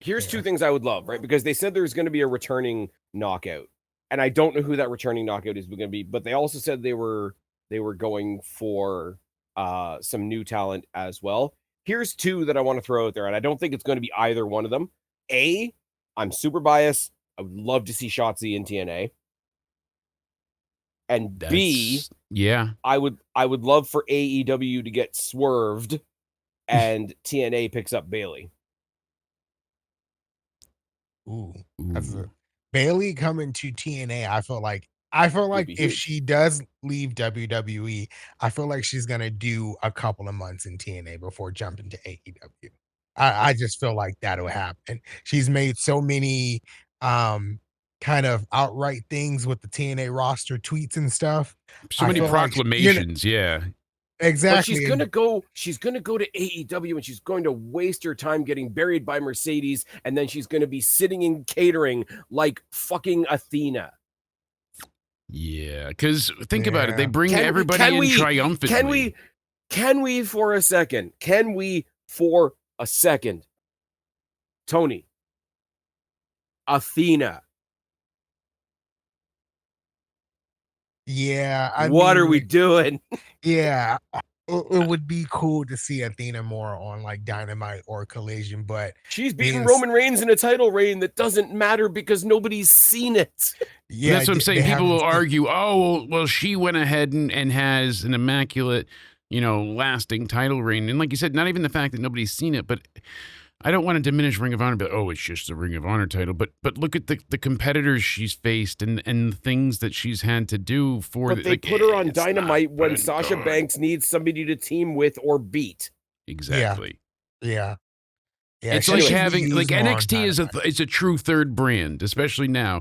Here's two things I would love, right? Because they said there's going to be a returning knockout, and I don't know who that returning knockout is going to be. But they also said they were going for some new talent as well. Here's two that I want to throw out there, and I don't think it's going to be either one of them. A, I'm super biased. I would love to see Shotzi in TNA. And B, I would love for AEW to get swerved and TNA picks up Bailey. Ooh. Bailey coming to TNA, I feel like if she does leave WWE, I feel like she's gonna do a couple of months in TNA before jumping to AEW. I just feel like that'll happen. She's made so many kind of outright things with the TNA roster tweets and stuff. So many proclamations, Exactly. But she's gonna go to AEW and she's going to waste her time getting buried by Mercedes, and then she's gonna be sitting in catering like fucking Athena. Yeah, because think about it. They bring everybody in triumphantly. Can we for a second? Tony. Athena. Yeah. What are we doing? Yeah. It would be cool to see Athena more on like Dynamite or Collision, but she's beating Roman Reigns in a title reign that doesn't matter because nobody's seen it. Yeah, that's what I'm saying. People will argue, oh, well, she went ahead and has an immaculate, lasting title reign. And like you said, not even the fact that nobody's seen it, but I don't want to diminish Ring of Honor, but it's just the Ring of Honor title. But look at the competitors she's faced and things that she's had to do for. But they put her on Dynamite when Sasha Banks needs somebody to team with or beat. Exactly. Yeah. It's like having NXT is a true third brand, especially now.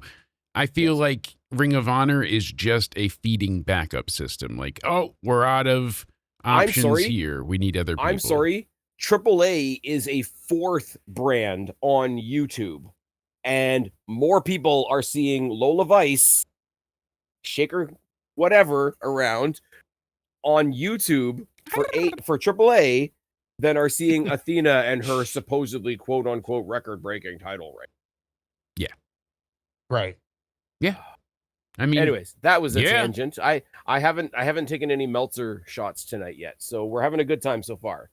I feel like Ring of Honor is just a feeding backup system. Like, we're out of options here. We need other people. I'm sorry. AAA is a fourth brand on YouTube, and more people are seeing Lola Vice, Shaker, whatever, around on YouTube for AAA than are seeing Athena and her supposedly quote unquote record breaking title reign. Yeah. Right. Yeah. I mean, anyways, that was a tangent. I haven't taken any Meltzer shots tonight yet, so we're having a good time so far.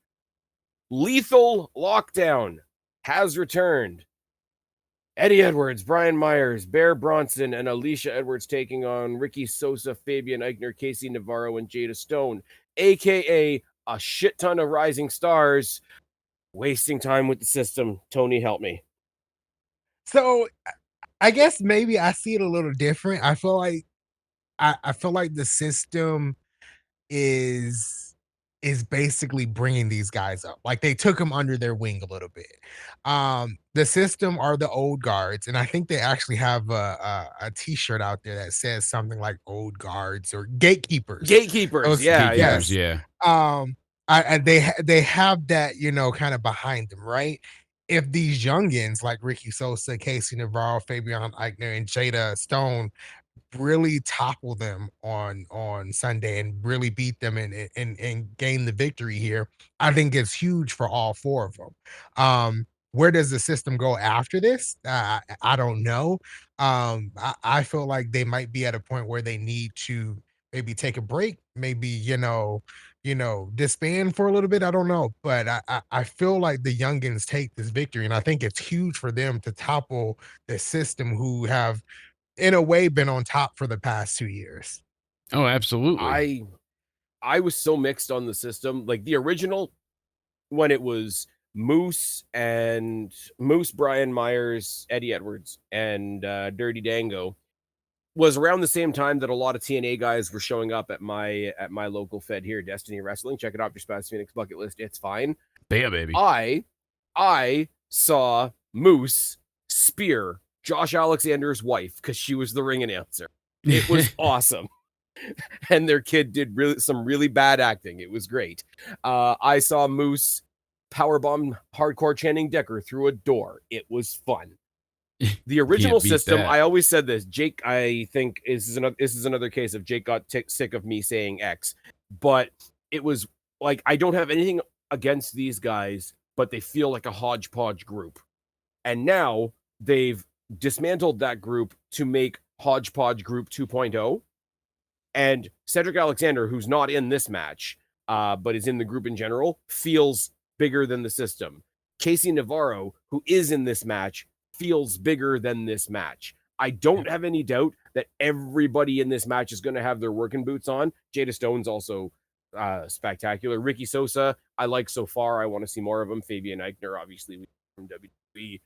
Lethal Lockdown has returned. Eddie Edwards, Brian Myers, Bear Bronson, and Alicia Edwards taking on Ricky Sosa, Fabian Eichner, Casey Navarro, and Jada Stone, a.k.a. a shit ton of rising stars. Wasting time with the system. Tony, help me. So I guess maybe I see it a little different. I feel like the system is basically bringing these guys up. Like they took them under their wing a little bit. The system are the old guards, and I think they actually have a t-shirt out there that says something like old guards or gatekeepers. Gatekeepers, yeah. They have that, kind of behind them, right? If these youngins like Ricky Sosa, Casey Navarro, Fabian Eichner, and Jada Stone really topple them on Sunday and really beat them and gain the victory here, I think it's huge for all four of them. Where does the system go after this? I don't know. I feel like they might be at a point where they need to maybe take a break, maybe disband for a little bit. I don't know, but I feel like the youngins take this victory, and I think it's huge for them to topple the system who have in a way been on top for the past 2 years. Oh, absolutely. I was so mixed on the system. Like the original, when it was Moose, Brian Myers, Eddie Edwards, and Dirty Dango. was around the same time that a lot of TNA guys were showing up at my local fed here, Destiny Wrestling. Check it out, your Spaz Phoenix bucket list. It's fine. Bam, baby. I saw Moose spear Josh Alexander's wife because she was the ring announcer. It was awesome. And their kid did some really bad acting. It was great. I saw Moose powerbomb hardcore Channing Decker through a door. It was fun. The original system, I always said this. Jake, I think this is another case of Jake got sick of me saying X, but it was like, I don't have anything against these guys, but they feel like a hodgepodge group. And now they've dismantled that group to make Hodgepodge Group 2.0. And Cedric Alexander, who's not in this match, but is in the group in general, feels bigger than the system. Casey Navarro, who is in this match, feels bigger than this match. I don't have any doubt that everybody in this match is going to have their working boots on. Jada Stone's also spectacular. Ricky Sosa, I like so far. I want to see more of him. Fabian Eichner, obviously, from WWE.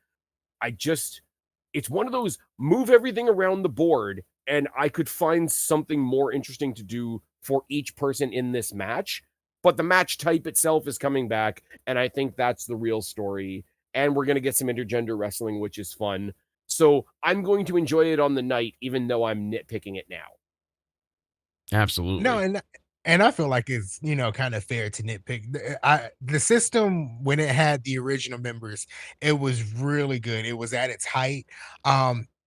It's one of those move everything around the board, and I could find something more interesting to do for each person in this match. But the match type itself is coming back, and I think that's the real story. And we're going to get some intergender wrestling, which is fun. So I'm going to enjoy it on the night, even though I'm nitpicking it now. Absolutely. No, and I feel like it's, kind of fair to nitpick. The system, when it had the original members, it was really good. It was at its height.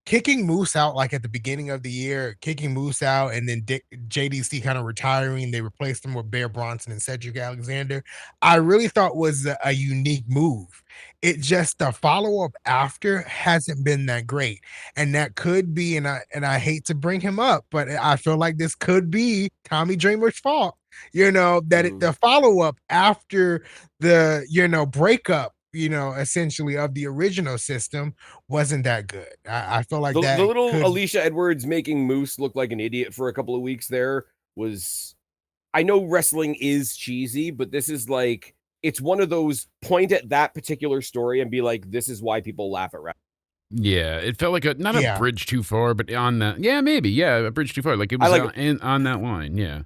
Kicking Moose out like at the beginning of the year, kicking Moose out, and then JDC kind of retiring, they replaced him with Bear Bronson and Cedric Alexander. I really thought was a unique move. It just the follow up after hasn't been that great, and that could be, and I hate to bring him up, but I feel like this could be Tommy Dreamer's fault. The follow up after the breakup, essentially of the original system wasn't that good. I feel like the little Alicia Edwards making Moose look like an idiot for a couple of weeks there was. I know wrestling is cheesy, but this is like, it's one of those point at that particular story and be like, this is why people laugh at wrestling. Yeah, it felt like a bridge too far, but on that, a bridge too far. Like it was on that line. Yeah,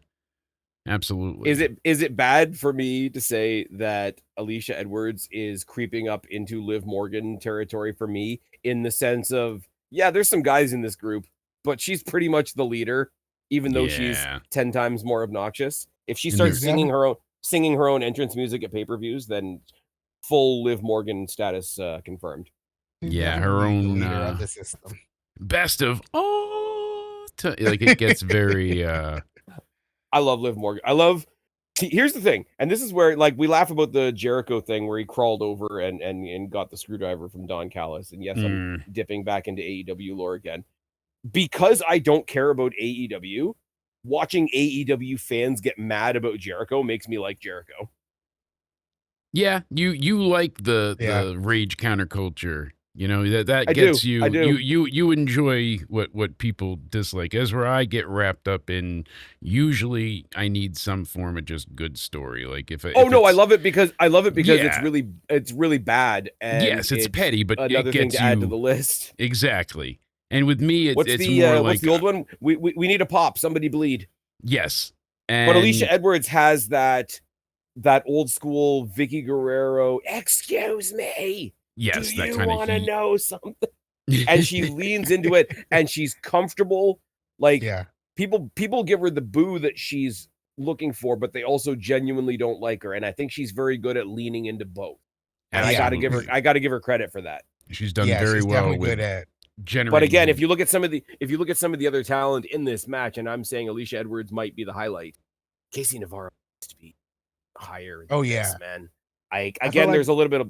absolutely. Is it bad for me to say that Alicia Edwards is creeping up into Liv Morgan territory for me, in the sense of, there's some guys in this group, but she's pretty much the leader, even though she's 10 times more obnoxious. If she starts singing her own entrance music at pay-per-views, then full Liv Morgan status confirmed. Yeah, her own leader of the system. Best of like it gets very. I love Liv Morgan. Here's the thing, and this is where, like, we laugh about the Jericho thing where he crawled over and got the screwdriver from Don Callis. And yes, I'm dipping back into AEW lore again. Because I don't care about AEW, watching AEW fans get mad about Jericho makes me like Jericho. Yeah, you like the rage counterculture. That I gets do. you. I do. You enjoy what people dislike. As where I get wrapped up in. Usually, I need some form of just good story. Like I love it because it's really bad. And yes, it's petty, but another thing to add to the list. Exactly. And with me, it's more like, what's the old one? We need a pop. Somebody bleed. Yes, but Alicia Edwards has that old school Vicky Guerrero. Excuse me. Yes, do you want to know something? And she leans into it, and she's comfortable. Like, people give her the boo that she's looking for, but they also genuinely don't like her. And I think she's very good at leaning into both. And I got to give her credit for that. She's done very well with good at. But again, if you look at some of the other talent in this match, and I'm saying Alicia Edwards might be the highlight, Casey Navarro needs to be higher than this, man. There's a little bit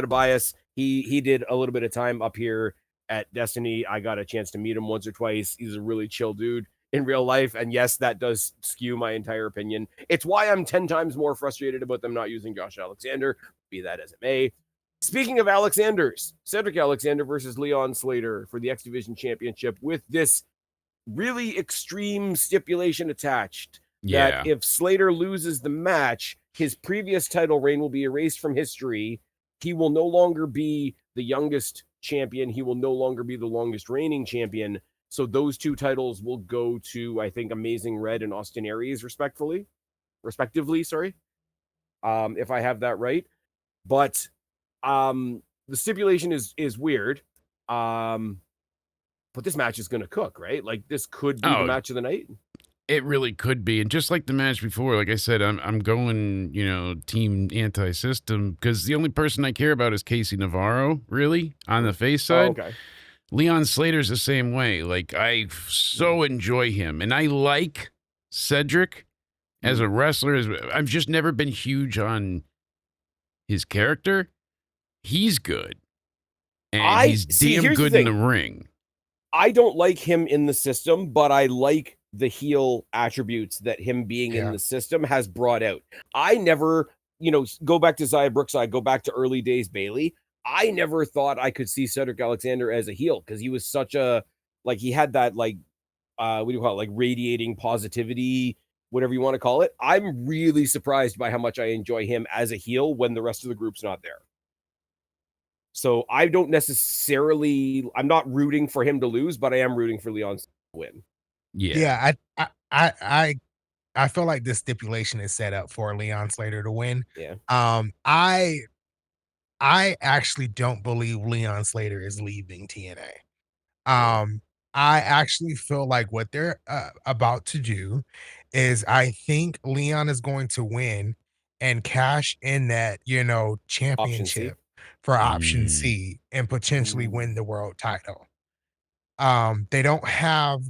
of bias. He did a little bit of time up here at Destiny. I got a chance to meet him once or twice. He's a really chill dude in real life, and yes, that does skew my entire opinion. It's why I'm 10 times more frustrated about them not using Josh Alexander, be that as it may. Speaking of Alexanders, Cedric Alexander versus Leon Slater for the X Division Championship, with this really extreme stipulation attached that if Slater loses the match, his previous title reign will be erased from history. He will no longer be the youngest champion. He will no longer be the longest reigning champion. So those two titles will go to, I think, Amazing Red and Austin Aries, respectively. Sorry, if I have that right. But the stipulation is weird. But this match is going to cook, right? Like this could be the match of the night. It really could be. And just like the match before, like I said, I'm going, team anti-system because the only person I care about is Casey Navarro, really, on the face side. Okay. Leon Slater's the same way. Like, I so enjoy him. And I like Cedric as a wrestler. I've just never been huge on his character. He's good. And he's damn good in the ring. I don't like him in the system, but I like the heel attributes that him being in the system has brought out. I never, go back to Xia Brookside, go back to early days Bailey. I never thought I could see Cedric Alexander as a heel because he was such a, like, he had that, like, what do you call it? Like radiating positivity, whatever you want to call it. I'm really surprised by how much I enjoy him as a heel when the rest of the group's not there. So I don't necessarily, I'm not rooting for him to lose, but I am rooting for Leon to win. Yeah. I feel like this stipulation is set up for Leon Slater to win. Yeah. I actually don't believe Leon Slater is leaving TNA. I actually feel like what they're about to do is I think Leon is going to win and cash in that, championship for option C and potentially win the world title. They don't have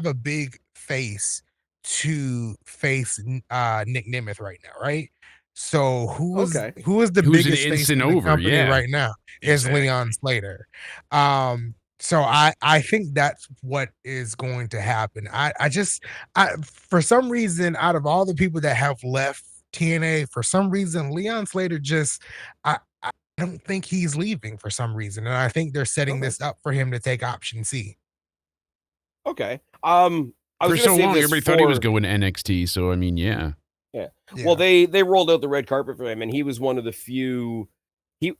a big face to face Nick Nemeth right now, right? So who is the Who's biggest an face instant in the over? company Yeah. right now? Is Leon Slater. So I think that's what is going to happen. I just for some reason, out of all the people that have left TNA, for some reason, Leon Slater just I don't think he's leaving for some reason, and I think they're setting this up for him to take option C. Okay. I was for so long, everybody thought he was going to NXT. So I mean, yeah. Well, they rolled out the red carpet for him, and he was one of the few.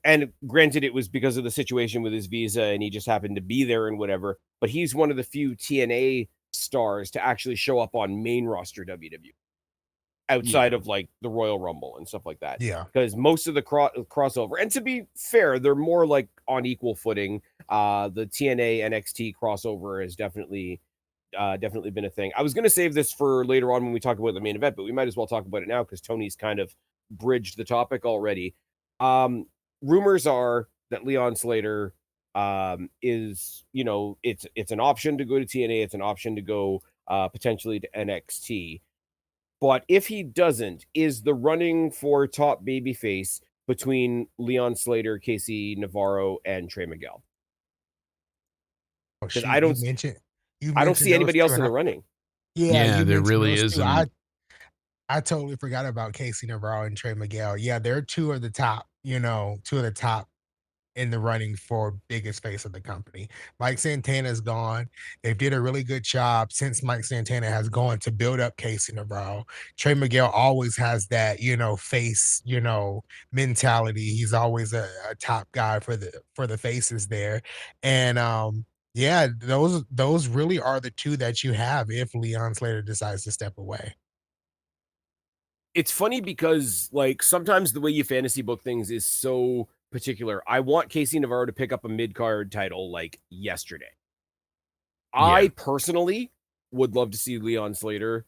And granted, it was because of the situation with his visa, and he just happened to be there and whatever. But he's one of the few TNA stars to actually show up on main roster WWE outside of like the Royal Rumble and stuff like that. Yeah, because most of the crossover, and to be fair, they're more like on equal footing. The TNA NXT crossover has definitely been a thing. I was going to save this for later on when we talk about the main event, but we might as well talk about it now because Tony's kind of bridged the topic already. Rumors are that Leon Slater is, it's an option to go to TNA. It's an option to go potentially to NXT. But if he doesn't, is the running for top babyface between Leon Slater, Casey Navarro, and Trey Miguel? Because I don't see anybody else in the running. Yeah, there really isn't. I totally forgot about Casey Navarro and Trey Miguel. Yeah, they're two of the top in the running for biggest face of the company. Mike Santana's gone. They did a really good job since Mike Santana has gone to build up Casey Navarro. Trey Miguel always has that, face, mentality. He's always a top guy for the faces there. And yeah, those really are the two that you have if Leon Slater decides to step away. It's funny because like sometimes the way you fantasy book things is so particular. I want Casey Navarro to pick up a mid-card title like yesterday. I personally would love to see Leon Slater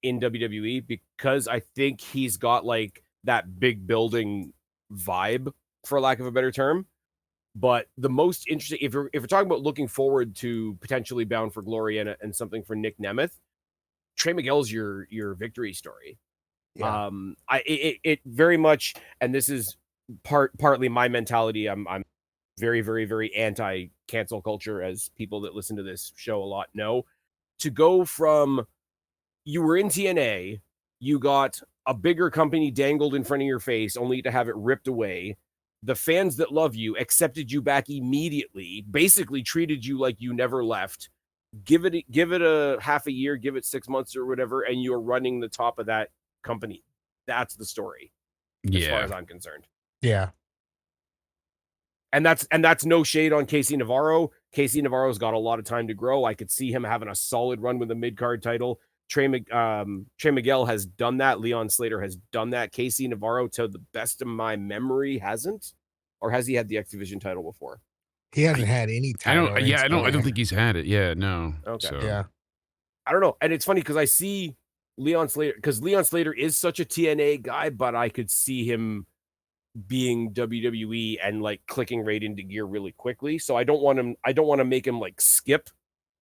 in WWE because I think he's got like that big building vibe, for lack of a better term. But the most interesting, if we're talking about looking forward to potentially Bound for Glory and something for Nick Nemeth, Trey Miguel's your victory story. Yeah. It very much, and this is partly my mentality. I'm very, very, very anti cancel culture, as people that listen to this show a lot know. To go from you were in TNA, you got a bigger company dangled in front of your face, only to have it ripped away. The fans that love you accepted you back immediately, basically treated you like you never left. Give it a half a year, give it 6 months or whatever, and you're running the top of that company. That's the story, as far as I'm concerned. Yeah. And that's no shade on Casey Navarro. Casey Navarro's got a lot of time to grow. I could see him having a solid run with the mid-card title. Trey Miguel has done that. Leon Slater has done that. Casey Navarro, to the best of my memory, hasn't. Or has he had the X Division title before? He hasn't had any title. I don't think he's had it. Yeah, no. Okay. So. Yeah. I don't know. And it's funny because I see Leon Slater, because Leon Slater is such a TNA guy, but I could see him being WWE and like clicking right into gear really quickly. So I don't want to make him like skip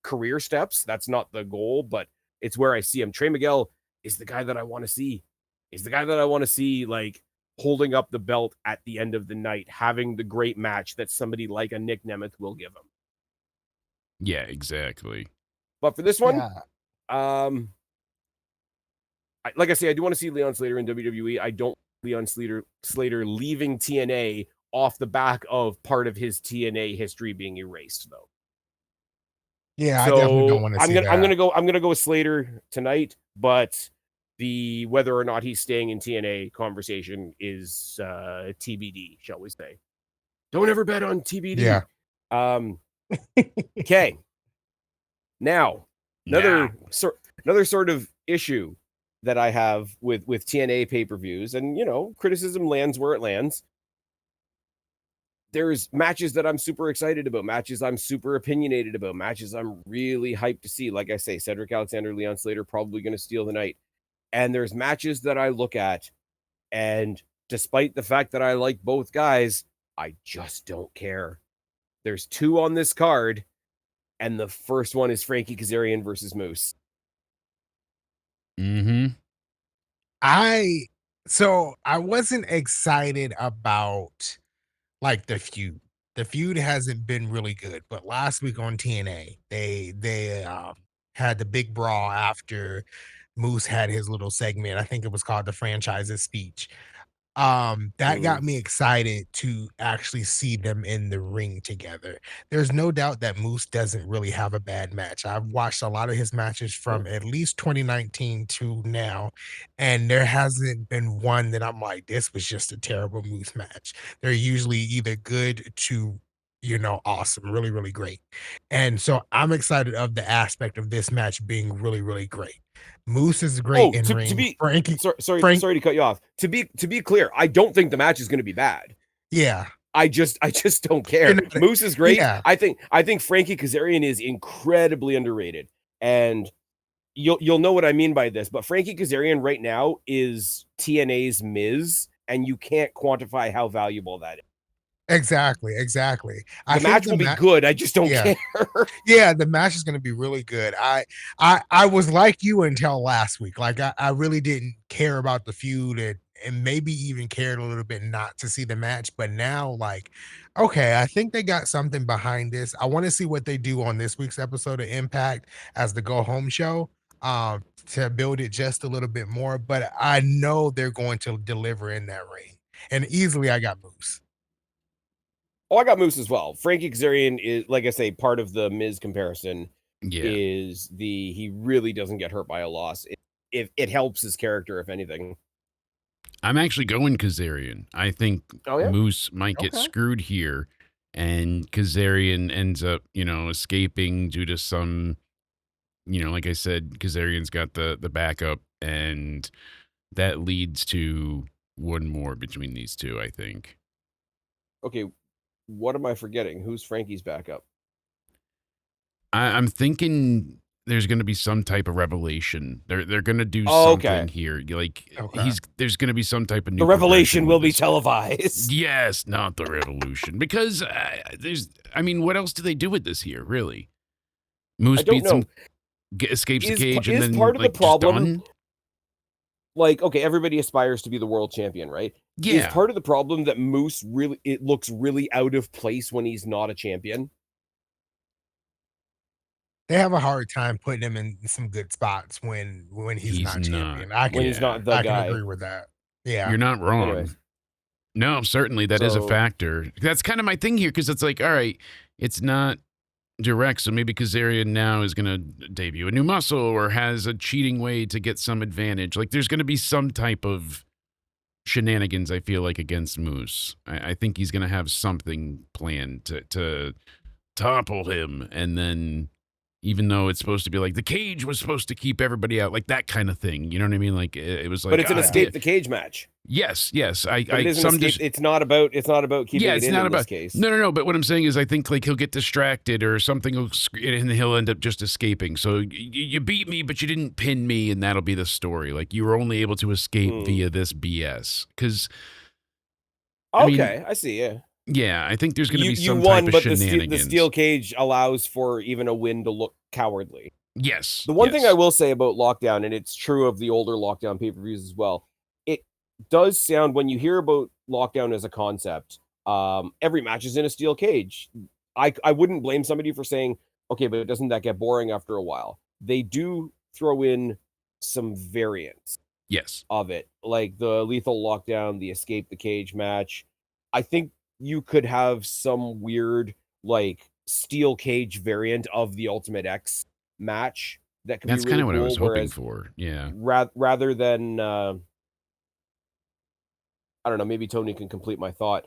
career steps. That's not the goal, but it's where I see him. Trey Miguel is the guy that I want to see. Is the guy that I want to see like holding up the belt at the end of the night, having the great match that somebody like a Nick Nemeth will give him. Yeah, exactly. But for this one, like I say, I do want to see Leon Slater in WWE. I don't Leon Slater leaving TNA off the back of part of his TNA history being erased, though. Yeah, so I definitely don't want to see that. I'm gonna go with Slater tonight, but the whether or not he's staying in TNA conversation is TBD, shall we say? Don't ever bet on TBD. Yeah. Okay. Now, another sort of issue that I have with TNA pay-per-views, and criticism lands where it lands. There's matches that I'm super excited about, matches I'm super opinionated about, matches I'm really hyped to see. Like I say, Cedric Alexander, Leon Slater probably going to steal the night. And there's matches that I look at, and despite the fact that I like both guys, I just don't care. There's 2 on this card, and the first one is Frankie Kazarian versus Moose. Mm-hmm. I wasn't excited about like the feud. The feud hasn't been really good, but last week on TNA, they had the big brawl after Moose had his little segment. I think it was called the franchise's speech. That got me excited to actually see them in the ring together. There's no doubt that Moose doesn't really have a bad match. I've watched a lot of his matches from at least 2019 to now, and there hasn't been one that I'm like, this was just a terrible Moose match. They're usually either good to awesome, really, really great. And so I'm excited of the aspect of this match being really, really great. Moose is great in ring. Sorry to cut you off. To be clear, I don't think the match is going to be bad. Yeah. I just don't care. Moose is great. Yeah. I think Frankie Kazarian is incredibly underrated. And you'll know what I mean by this, but Frankie Kazarian right now is TNA's Miz, and you can't quantify how valuable that is. Exactly. The match will be good. I just don't care. Yeah, the match is going to be really good. I was like you until last week. Like I really didn't care about the feud and maybe even cared a little bit not to see the match. But now, like, okay, I think they got something behind this. I want to see what they do on this week's episode of Impact as the go home show. To build it just a little bit more. But I know they're going to deliver in that ring. And easily I got Moose. Oh, I got Moose as well. Frankie Kazarian is, like I say, part of the Miz comparison. Is he really doesn't get hurt by a loss. It helps his character, if anything. I'm actually going Kazarian. I think Moose might get screwed here, and Kazarian ends up, escaping due to some, like I said, Kazarian's got the backup, and that leads to one more between these two, I think. Okay. What am I forgetting? Who's Frankie's backup? I'm thinking there's going to be some type of revelation. They're going to do something here. Like there's going to be some type of new. The revelation will be televised. Yes, not the revolution, because what else do they do with this here? Really, Moose beats him, escapes the cage, and then part of the problem. Done? Like, okay, everybody aspires to be the world champion, right? Yeah. Is part of the problem that Moose it looks really out of place when he's not a champion? They have a hard time putting him in some good spots when he's not champion. He's not the guy. I can agree with that. Yeah. You're not wrong. Anyways. No, certainly that is a factor. That's kind of my thing here, because it's like, all right, it's not direct, so maybe Kazarian now is going to debut a new muscle or has a cheating way to get some advantage. Like, there's going to be some type of shenanigans, I feel like, against Moose. I think he's going to have something planned to topple him, and then even though it's supposed to be like the cage was supposed to keep everybody out, like that kind of thing. You know what I mean? Like it was like, But it's an escape the cage match. Yes. But it isn't escape. It's not about keeping it in this case. No. But what I'm saying is, I think like he'll get distracted or something, and he'll end up just escaping. So you beat me, but you didn't pin me, and that'll be the story. Like you were only able to escape via this BS. Because I see. Yeah. Yeah, I think there's going to be some you won, type of but shenanigans. the steel cage allows for even a win to look cowardly. Yes. The one thing I will say about Lockdown, and it's true of the older Lockdown pay-per-views as well, it does sound, when you hear about Lockdown as a concept, every match is in a steel cage. I wouldn't blame somebody for saying, okay, but doesn't that get boring after a while? They do throw in some variants. Yes. Of it, like the Lethal Lockdown, the Escape the Cage match. I think you could have some weird like steel cage variant of the Ultimate X match that could That's be really kind of cool, what I was hoping for. Yeah. Rather than I don't know, maybe Tony can complete my thought.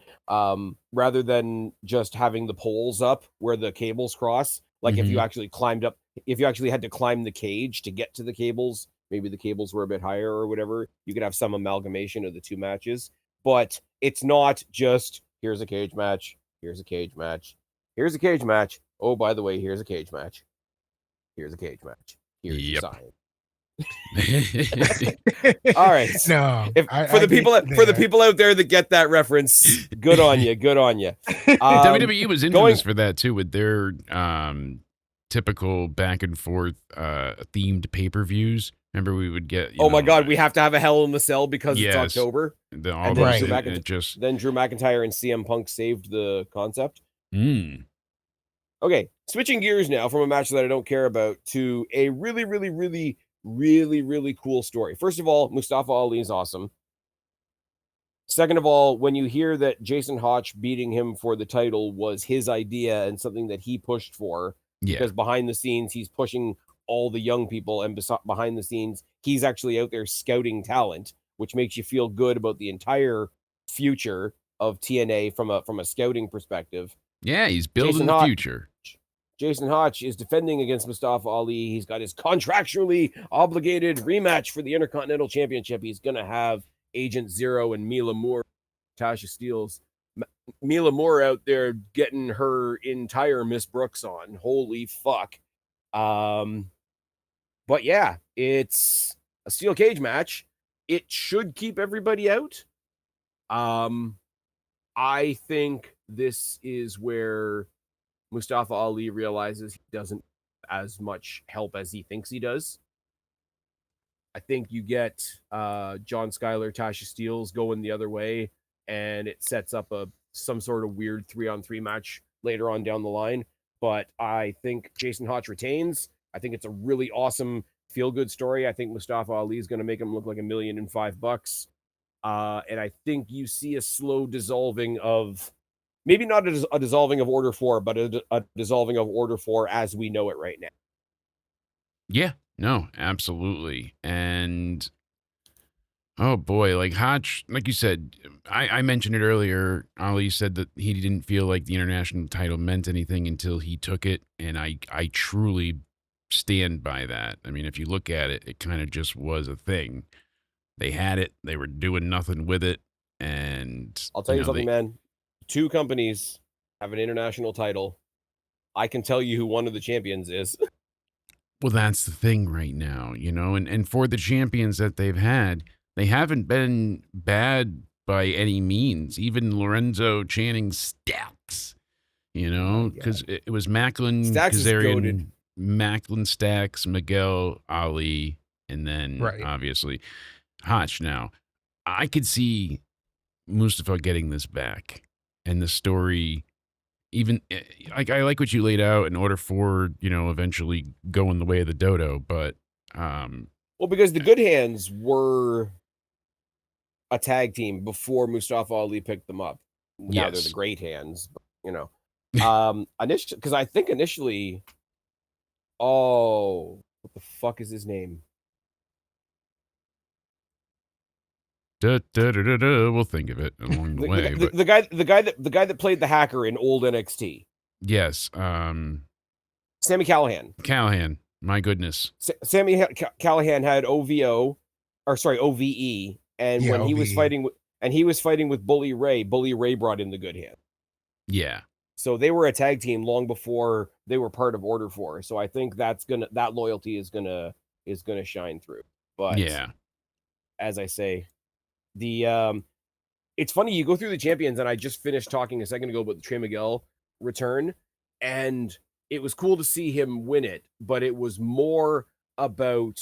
Rather than just having the poles up where the cables cross, like if you actually had to climb the cage to get to the cables, maybe the cables were a bit higher or whatever, you could have some amalgamation of the two matches. But it's not just, here's a cage match, here's a cage match, here's a cage match. Oh, by the way, here's a cage match. Here's a cage match. Here's your sign. All right. No. For the people out there that get that reference, good on you. Good on you. WWE was infamous for that too, with their typical back and forth themed pay-per-views. Remember, we would get. Oh my God, we have to have a Hell in the Cell because it's October. Then Drew McIntyre and CM Punk saved the concept. Okay, switching gears now from a match that I don't care about to a really, really, really, really, really cool story. First of all, Mustafa Ali is awesome. Second of all, when you hear that Jason Hotch beating him for the title was his idea and something that he pushed for, because behind the scenes, he's pushing all the young people, and behind the scenes, he's actually out there scouting talent, which makes you feel good about the entire future of TNA from a scouting perspective. Yeah, he's building the future. Jason Hotch is defending against Mustafa Ali. He's got his contractually obligated rematch for the Intercontinental Championship. He's going to have Agent Zero and Mila Moore, Tasha Steelz. Mila Moore out there getting her entire Miss Brooks on. Holy fuck. But yeah, it's a steel cage match. It should keep everybody out. I think this is where Mustafa Ali realizes he doesn't as much help as he thinks he does. I think you get John Skyler, Tasha Steelz going the other way, and it sets up some sort of weird 3-on-3 match later on down the line. But I think Jason Hotch retains. I think it's a really awesome feel-good story. I think Mustafa Ali is going to make him look like $1,005,000. And I think you see a slow dissolving of, maybe not a dissolving of Order 4, but a dissolving of Order 4 as we know it right now. Yeah, no, absolutely. And oh boy, like Hotch, like you said, I mentioned it earlier. Ali said that he didn't feel like the international title meant anything until he took it. And I truly stand by that. I mean, if you look at it, it kind of just was a thing. They had it, they were doing nothing with it. And I'll tell you something, man. 2 companies have an international title. I can tell you who one of the champions is. Well, that's the thing right now, and for the champions that they've had, they haven't been bad by any means. Even Lorenzo Channing Stacks, because it was Macklin, Kazarian, Macklin, Stacks, Miguel, Ali, and then obviously Hotch. Now, I could see Mustafa getting this back, and the story, even like I like what you laid out in Order 4, eventually going the way of the dodo, but well, because the Good Hands were a tag team before Mustafa Ali picked them up. Now they're the Great Hands, initially, because I think initially, what the fuck is his name? We'll think of it along the way. The guy that played the hacker in old NXT. Yes. Sami Callihan. Callahan. My goodness. Sami Callihan had OVO, or sorry, OVE, and Yeah, when he was OVE. fighting with Bully Ray brought in the good hand. Yeah. So they were a tag team long before they were part of Order 4. So I think that loyalty is gonna shine through. But Yeah. as I say, the it's funny, you go through the champions, and I just finished talking a second ago about the Trey Miguel return, and it was cool to see him win it, but it was more about,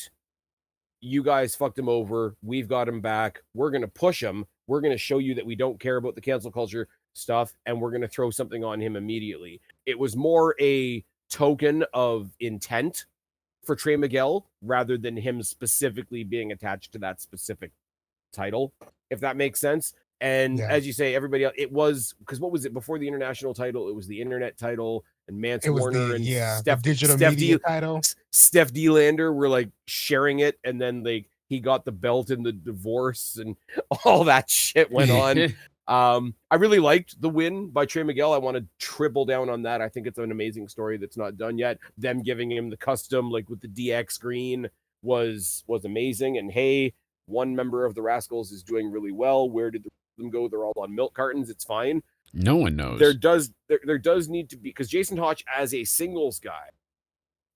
you guys fucked him over, we've got him back, we're going to push him, we're going to show you that we don't care about the cancel culture stuff, and we're going to throw something on him immediately. It was more a token of intent for Trey Miguel rather than him specifically being attached to that specific title, if that makes sense. And Yeah. as you say, everybody else, it was, because what was it before the international title? It was the internet title, and Mance It was Warner and the digital media title. Steph D. were like sharing it, and then he got the belt in the divorce, and all that shit went on. I really liked the win by Trey Miguel. I want to triple down on that. I think it's an amazing story that's not done yet. Them giving him the custom, like with the DX green, was amazing. And hey, one member of the Rascals is doing really well. Where did them go? They're all on milk cartons. It's fine. No one knows. There does need to be, because Jason Hotch as a singles guy,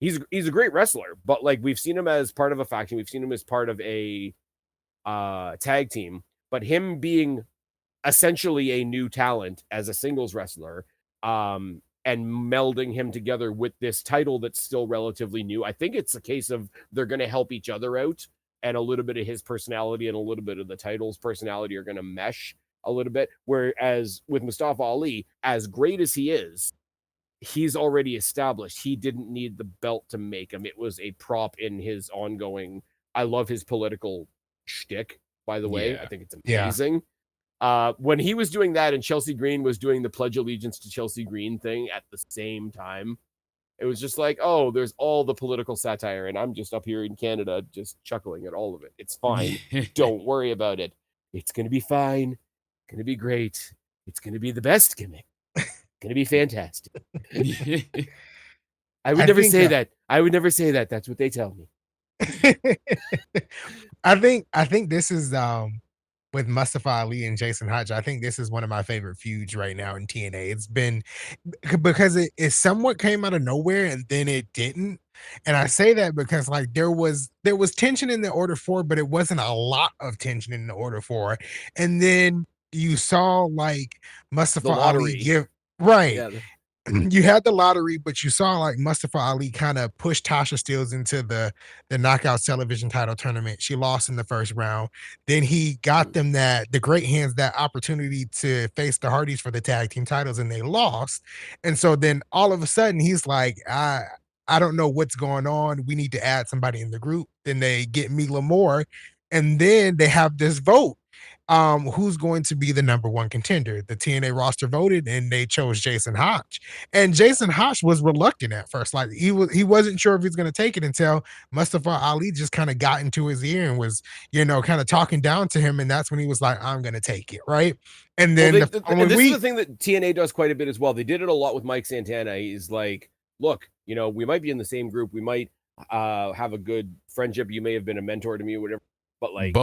he's a great wrestler, but like, we've seen him as part of a faction, we've seen him as part of a tag team, but him being essentially a new talent as a singles wrestler, and melding him together with this title that's still relatively new, I think it's a case of they're going to help each other out, and a little bit of his personality and a little bit of the title's personality are going to mesh a little bit. Whereas with Mustafa Ali, as great as he is, he's already established. He didn't need the belt to make him. It was a prop in his ongoing. I love his political shtick, by the way. I think it's amazing. When he was doing that and Chelsea Green was doing the Pledge Allegiance to Chelsea Green thing at the same time, it was just like, oh, there's all the political satire, and I'm just up here in Canada just chuckling at all of it. It's fine. Don't worry about it. It's going to be fine. It's going to be great. It's going to be the best gimmick. It's going to be fantastic. I would never say that. I would never say that. That's what they tell me. I think this is with Mustafa Ali and Jason Hodge, I think this is one of my favorite feuds right now in TNA. It's been because it somewhat came out of nowhere and then it didn't. And I say that because like there was tension in the Order 4, but it wasn't a lot of tension in the Order 4. And then you saw like Mustafa Ali give right. Yeah. You had the lottery, but you saw like Mustafa Ali kind of push Tasha Steelz into the Knockouts television title tournament. She lost in the first round. Then he got them the Great Hands that opportunity to face the Hardys for the tag team titles, and they lost. And so then all of a sudden he's like, I don't know what's going on. We need to add somebody in the group. Then they get Mila Moore, and then they have this vote. Who's going to be the number one contender? The TNA roster voted and they chose Jason Hodge. And Jason Hodge was reluctant at first. Like he wasn't sure if he's going to take it until Mustafa Ali just kind of got into his ear and was, kind of talking down to him. And that's when he was like, I'm going to take it. Right. And then this is the thing that TNA does quite a bit as well. They did it a lot with Mike Santana. He's like, look, we might be in the same group. We might have a good friendship. You may have been a mentor to me or whatever. But like,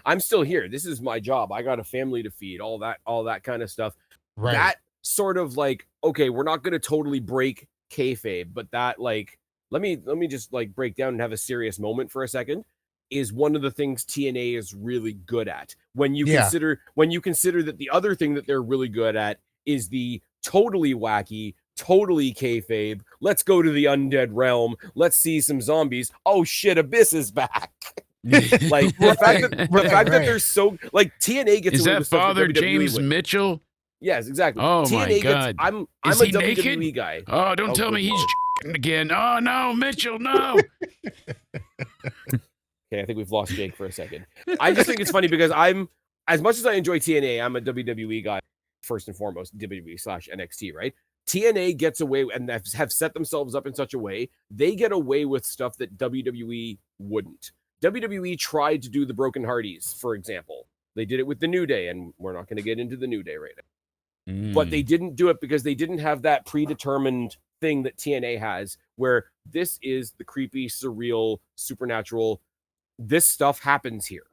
I'm still here. This is my job. I got a family to feed, all that kind of stuff. Right. That sort of like, okay, we're not going to totally break kayfabe, but that like, let me just like break down and have a serious moment for a second, is one of the things TNA is really good at. When you consider that the other thing that they're really good at is the totally wacky, totally kayfabe. Let's go to the undead realm. Let's see some zombies. Oh shit, Abyss is back. Like the fact that they're so like, TNA gets is away that with stuff Father that James WWE Mitchell? Yes, exactly. Oh TNA my god! I'm is a he WWE naked? guy. Oh, don't tell me he's again. Oh no, Mitchell, no. Okay, I think we've lost Jake for a second. I just think it's funny because I'm, as much as I enjoy TNA, I'm a WWE guy first and foremost. WWE/NXT, right? TNA gets away and have set themselves up in such a way, they get away with stuff that WWE wouldn't. WWE tried to do the Broken Hardys, for example. They did it with the New Day, and we're not going to get into the New Day right now. but they didn't do it because they didn't have that predetermined thing that TNA has, where this is the creepy, surreal, supernatural. This stuff happens here.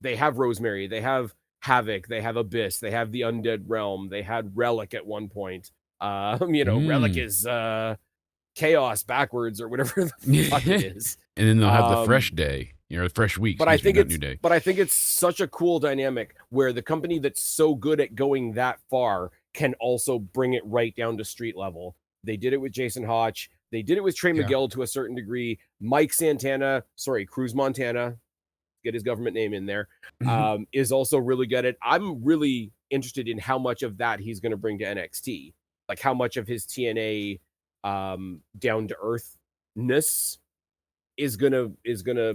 They have Rosemary, they have Havoc, they have Abyss, they have the Undead Realm, they had Relic at one point. Relic is chaos backwards or whatever the fuck it is. And then they'll have the fresh day, the fresh week. But I think it's such a cool dynamic where the company that's so good at going that far can also bring it right down to street level. They did it with Jason Hotch. They did it with Trey Miguel to a certain degree. Mike Santana, Cruz Montana, get his government name in there, is also really good at it. I'm really interested in how much of that he's going to bring to NXT. Like how much of his TNA down to earthness is gonna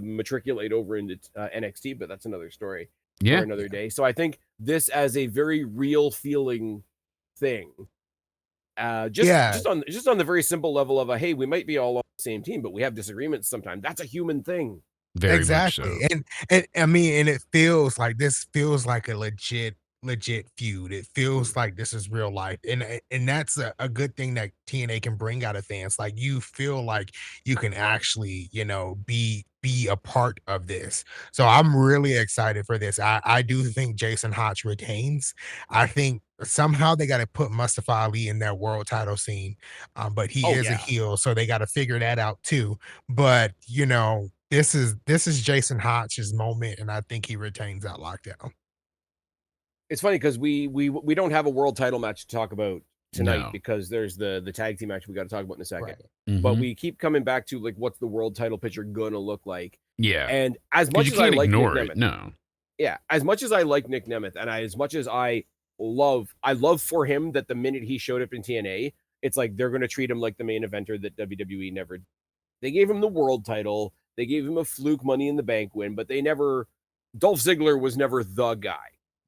matriculate over into NXT, but that's another story for another day. So I think this as a very real feeling thing, just on the very simple level of hey, we might be all on the same team, but we have disagreements sometimes. That's a human thing. Very exactly. much so. And I mean, and it feels like this feels like a legit feud. It feels like this is real life. And that's a good thing that TNA can bring out of fans. Like you feel like you can actually, be a part of this. So I'm really excited for this. I do think Jason Hotch retains. I think somehow they got to put Mustafa Ali in that world title scene. But he is a heel, so they got to figure that out too. But this is Jason Hotch's moment, and I think he retains that lockdown. It's funny because we don't have a world title match to talk about tonight because there's the tag team match we got to talk about in a second. Right. But we keep coming back to like what's the world title picture gonna look like? Yeah. And as much as I like Nick Nemeth, yeah, as much as I like Nick Nemeth, and as much as I love for him that the minute he showed up in TNA, it's like they're gonna treat him like the main eventer that WWE never. They gave him the world title. They gave him a fluke Money in the Bank win, but they never. Dolph Ziggler was never the guy.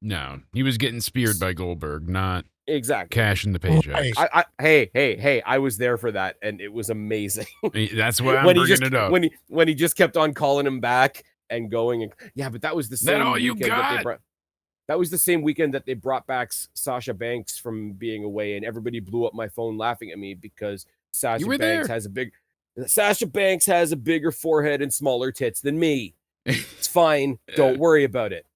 No, he was getting speared by Goldberg, not exactly cashing the paychecks. Hey, I was there for that, and it was amazing. That's why I'm bringing it up. When he just kept on calling him back and going, and but that was the same. That all you got? That was the same weekend that they brought back Sasha Banks from being away, and everybody blew up my phone laughing at me because Sasha Banks has a bigger forehead and smaller tits than me. It's fine. Don't worry about it.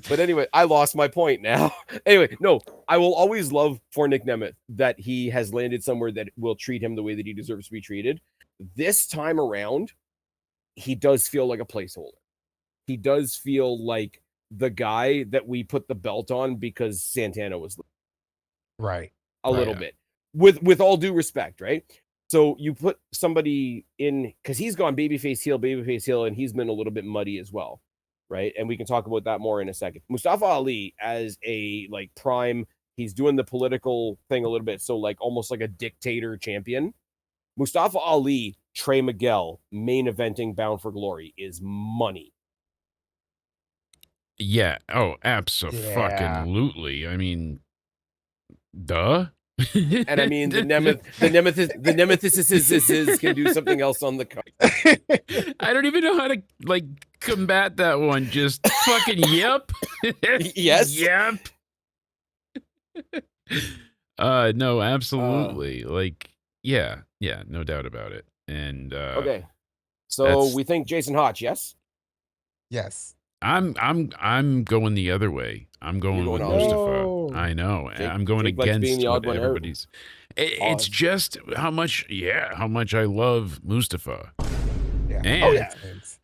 But anyway, I lost my point now. Anyway, no, I will always love for Nick Nemeth that he has landed somewhere that will treat him the way that he deserves to be treated. This time around, he does feel like a placeholder. He does feel like the guy that we put the belt on because Santana was right. A little bit. With all due respect, right? So you put somebody in because he's gone babyface heel, and he's been a little bit muddy as well, right? And we can talk about that more in a second. Mustafa Ali as a prime, he's doing the political thing a little bit, so almost like a dictator champion. Mustafa Ali, Trey Miguel, main eventing Bound for Glory is money. Yeah. Oh, absolutely. I mean, duh. And I mean the Nemesis can do something else on the card. I don't even know how to combat that one. Just fucking yep. Yes. Yep. No, absolutely. No doubt about it. And okay. So we think Jason Hotch, yes? Yes. I'm going the other way. I'm going with Mustafa. I know. I'm going against what everybody's. It's just how much I love Mustafa. Yeah. And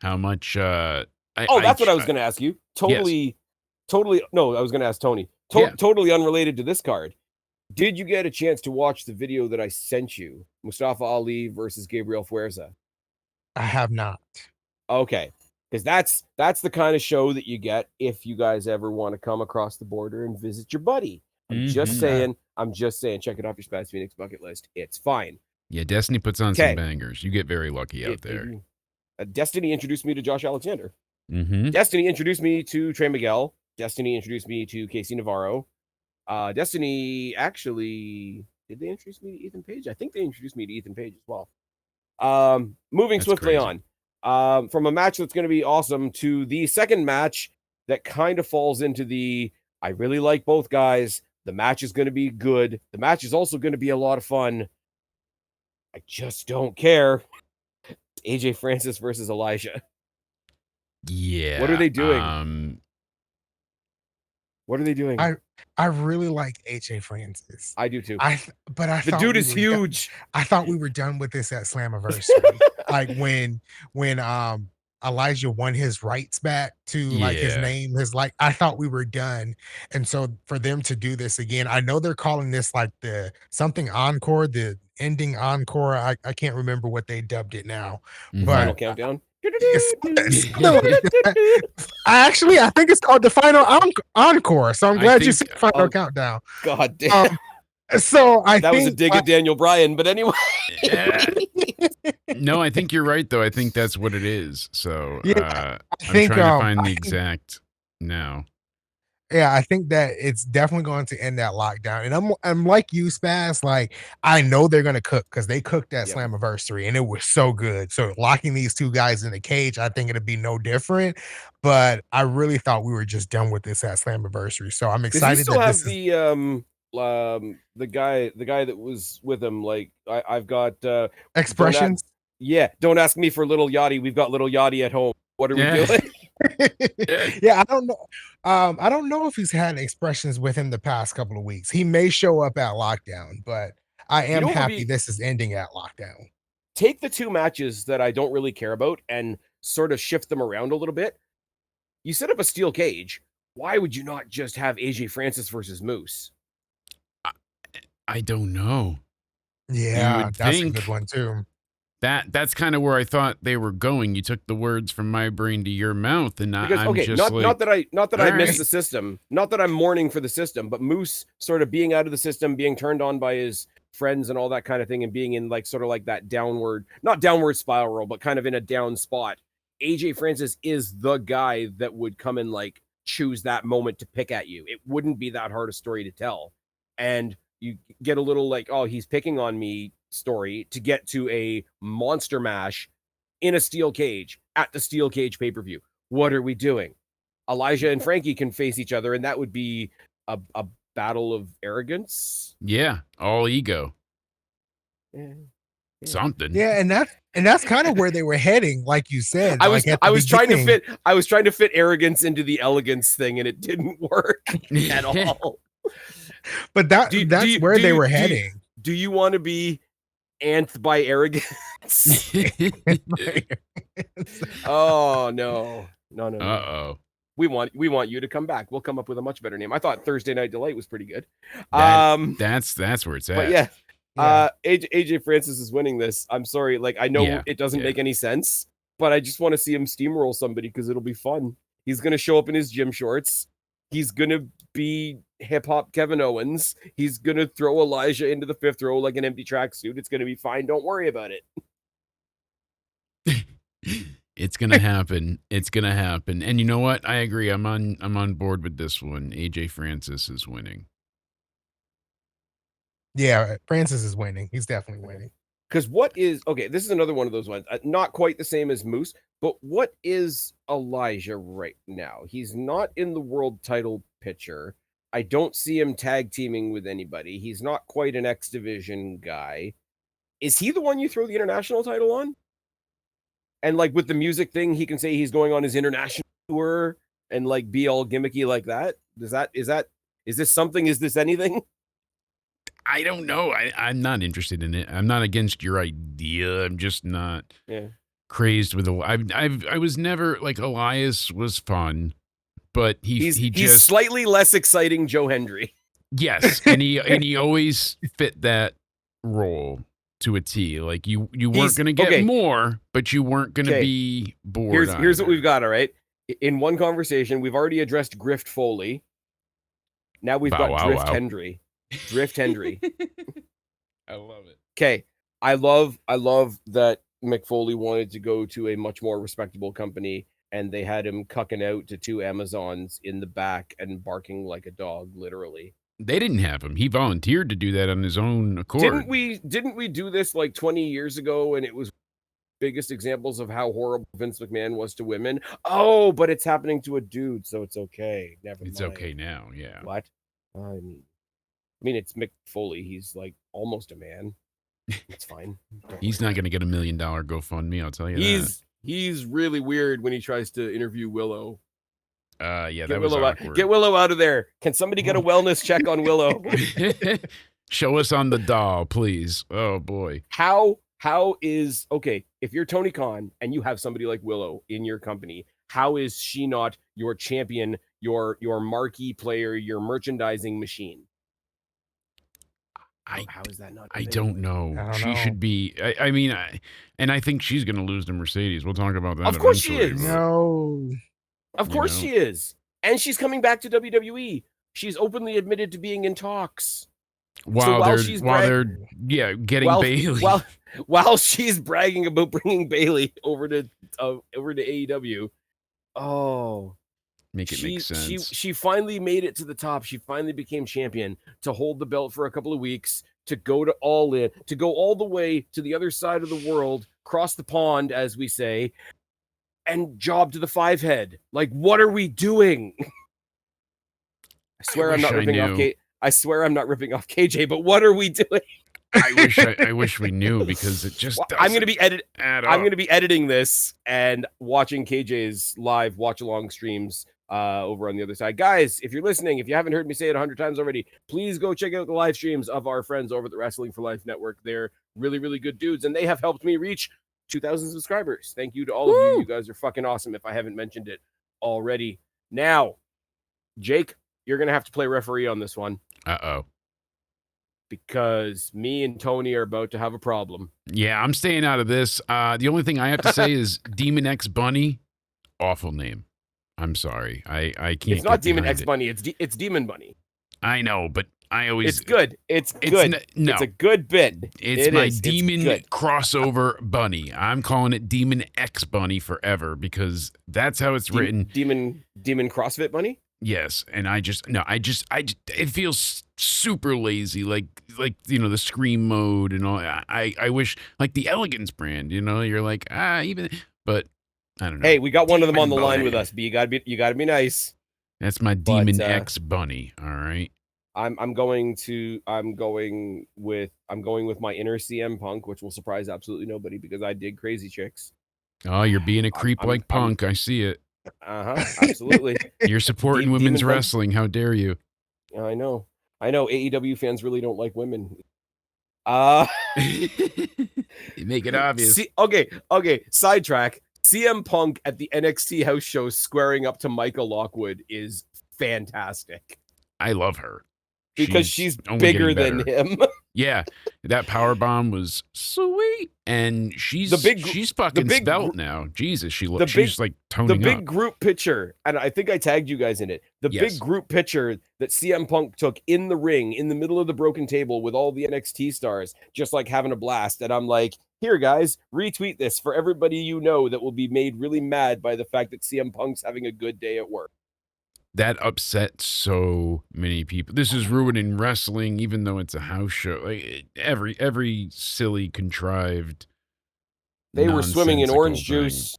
how much that's what I was going to ask you. Totally. No, I was going to ask Tony. Totally unrelated to this card. Did you get a chance to watch the video that I sent you? Mustafa Ali versus Gabriel Fuerza. I have not. Okay. Because that's the kind of show that you get if you guys ever want to come across the border and visit your buddy. I'm just saying, check it off your Spaz Phoenix bucket list. It's fine. Yeah, Destiny puts on some bangers. You get very lucky out there. Destiny introduced me to Josh Alexander. Mm-hmm. Destiny introduced me to Trey Miguel. Destiny introduced me to Casey Navarro. Destiny actually, did they introduce me to Ethan Page? I think they introduced me to Ethan Page as well. Moving swiftly on. From a match that's going to be awesome to the second match that kind of falls into the I really like both guys. The match is going to be good. The match is also going to be a lot of fun. I just don't care. AJ Francis versus Elijah. Yeah. What are they doing? What are they doing? I really like AJ Francis. I do too. But I The thought dude we is were huge. I thought we were done with this at Slammiversary. Like when Elijah won his rights back to like his Yeah. name, I thought we were done. And so for them to do this again, I know they're calling this like the something encore, the ending encore. I can't remember what they dubbed it now, Final but countdown. it's something like that. I think it's called the final encore. So I'm glad you said final countdown. God damn. So that was a dig at Daniel Bryan, but anyway. No, I think you're right though. I think that's what it is. So yeah, I'm trying to find the exact now. Yeah, I think that it's definitely going to end that lockdown. And I'm like you, Spaz. Like I know they're gonna cook because they cooked that Slammiversary and it was so good. So locking these two guys in the cage, I think it'd be no different. But I really thought we were just done with this at Slammiversary. So I'm excited. Does he still that have this the guy that was with him? Like I've got expressions. Don't ask me for Little Yachty. We've got Little Yachty at home. What are we doing? Yeah, I don't know. I don't know if he's had expressions with him the past couple of weeks. He may show up at lockdown, but I am happy this is ending at lockdown. Take the two matches that I don't really care about and sort of shift them around a little bit. You set up a steel cage. Why would you not just have AJ Francis versus Moose? I don't know. Yeah, that's a good one too. That's kind of where I thought they were going. You took the words from my brain to your mouth, and because, I'm just not that I miss the system, not that I'm mourning for the system, but Moose sort of being out of the system, being turned on by his friends and all that kind of thing, and being in like sort of like that not downward spiral, but kind of in a down spot. AJ Francis is the guy that would come and like choose that moment to pick at you. It wouldn't be that hard a story to tell, and you get a little like, oh, he's picking on me story to get to a monster mash in a steel cage at the steel cage pay-per-view. What are we doing? Elijah and Frankie can face each other, and that would be a battle of arrogance. Yeah, all ego. Something. Yeah, and that's kind of where they were heading, like you said. I was trying to fit arrogance into the elegance thing, and it didn't work at all. But that's where they were heading. Do you want to be Anth by arrogance? Oh no. Uh-oh. We want you to come back. We'll come up with a much better name. I thought Thursday Night Delight was pretty good. That's where it's at. But yeah. AJ Francis is winning this. I'm sorry, like I know it doesn't make any sense, but I just want to see him steamroll somebody because it'll be fun. He's gonna show up in his gym shorts. He's gonna be hip hop Kevin Owens. He's gonna throw Elijah into the fifth row like an empty tracksuit. It's gonna be fine. Don't worry about it. It's gonna happen. It's gonna happen. And you know what? I agree. I'm on board with this one. AJ Francis is winning. Yeah, Francis is winning. He's definitely winning. Because this is another one of those ones. Not quite the same as Moose, but what is Elijah right now? He's not in the world title picture. I don't see him tag teaming with anybody. He's not quite an X Division guy. Is he the one you throw the international title on? And like with the music thing, he can say he's going on his international tour and like be all gimmicky like that. Is this something? Is this anything? I don't know. I'm not interested in it. I'm not against your idea. I'm just not crazed with I was never like Elias was fun, but he's just slightly less exciting Joe Hendry. Yes, and he always fit that role to a T. Like you weren't going to get more, but you weren't going to be bored. Here's what we've got. All right, in one conversation, we've already addressed Grift Foley. Now we've got Drift Hendry. Drift Hendry. I love it. Okay. I love that Mick Foley wanted to go to a much more respectable company, and they had him cucking out to two Amazons in the back and barking like a dog, literally. They didn't have him. He volunteered to do that on his own accord. Didn't we do this like 20 years ago, and it was biggest examples of how horrible Vince McMahon was to women. Oh, but it's happening to a dude, so it's okay. Never mind. It's okay now, yeah. What? I mean, it's Mick Foley. He's like almost a man. It's fine. He's not going to get $1 million GoFundMe, I'll tell you that. He's really weird when he tries to interview Willow. Yeah, that was awkward. Get Willow out of there. Can somebody get a wellness check on Willow? Show us on the doll, please. Oh boy. How is okay, if you're Tony Khan and you have somebody like Willow in your company, how is she not your champion, your marquee player, your merchandising machine? How is that not? I don't know. She should be. I mean, I think she's going to lose to Mercedes. We'll talk about that. Of course she eventually, is. No. Of course she is. And she's coming back to WWE. She's openly admitted to being in talks. While they're getting Bailey. While she's bragging about bringing Bailey over to AEW. Oh. Make it make sense. She finally made it to the top. She finally became champion to hold the belt for a couple of weeks, to go to All In, to go all the way to the other side of the world, cross the pond, as we say, and job to the 5-head. Like, what are we doing? I swear I'm not ripping off KJ, but what are we doing? I wish we knew, because it just I'm going to be editing this and watching KJ's live watch along streams over on the other side. Guys, if you're listening, if you haven't heard me say it 100 times already, please go check out the live streams of our friends over at the Wrestling for Life Network. They're really, really good dudes, and they have helped me reach 2,000 subscribers. Thank you to all of you. You guys are fucking awesome, if I haven't mentioned it already. Now, Jake, you're going to have to play referee on this one. Uh-oh. Because me and Tony are about to have a problem. Yeah, I'm staying out of this. The only thing I have to say is Demon X Bunny, awful name. I'm sorry. I can't. It's not Demon X Bunny. It's Demon Bunny. I know, but I always. It's good. It's good. No, it's a good bit. It's my Demon crossover bunny. I'm calling it Demon X Bunny forever, because that's how it's written. Demon CrossFit Bunny. Yes, and it feels super lazy, like the Scream mode and all. I wish, like the Elegance brand, you're like but I don't know. Hey, we got one of them on the line with us, but you gotta be nice. That's my Demon X Bunny. All right. I'm going with my inner CM Punk, which will surprise absolutely nobody, because I dig Crazy Chicks. Oh, you're being a creep like Punk. I see it. Absolutely. You're supporting women's wrestling. How dare you? I know. AEW fans really don't like women. You make it obvious. Okay. Sidetrack. CM Punk at the NXT house show squaring up to Micah Lockwood is fantastic. I love her. Because she's bigger than him. Yeah, that power bomb was sweet, and she's fucking svelte now. Jesus, she's like toning up. The big group picture, and I think I tagged you guys in it. Big group picture that CM Punk took in the ring, in the middle of the broken table with all the NXT stars, just like having a blast. And I'm like, here, guys, retweet this for everybody that will be made really mad by the fact that CM Punk's having a good day at work. That upset so many people. This is ruining wrestling, even though it's a house show. Like every silly, contrived. They were swimming in orange juice.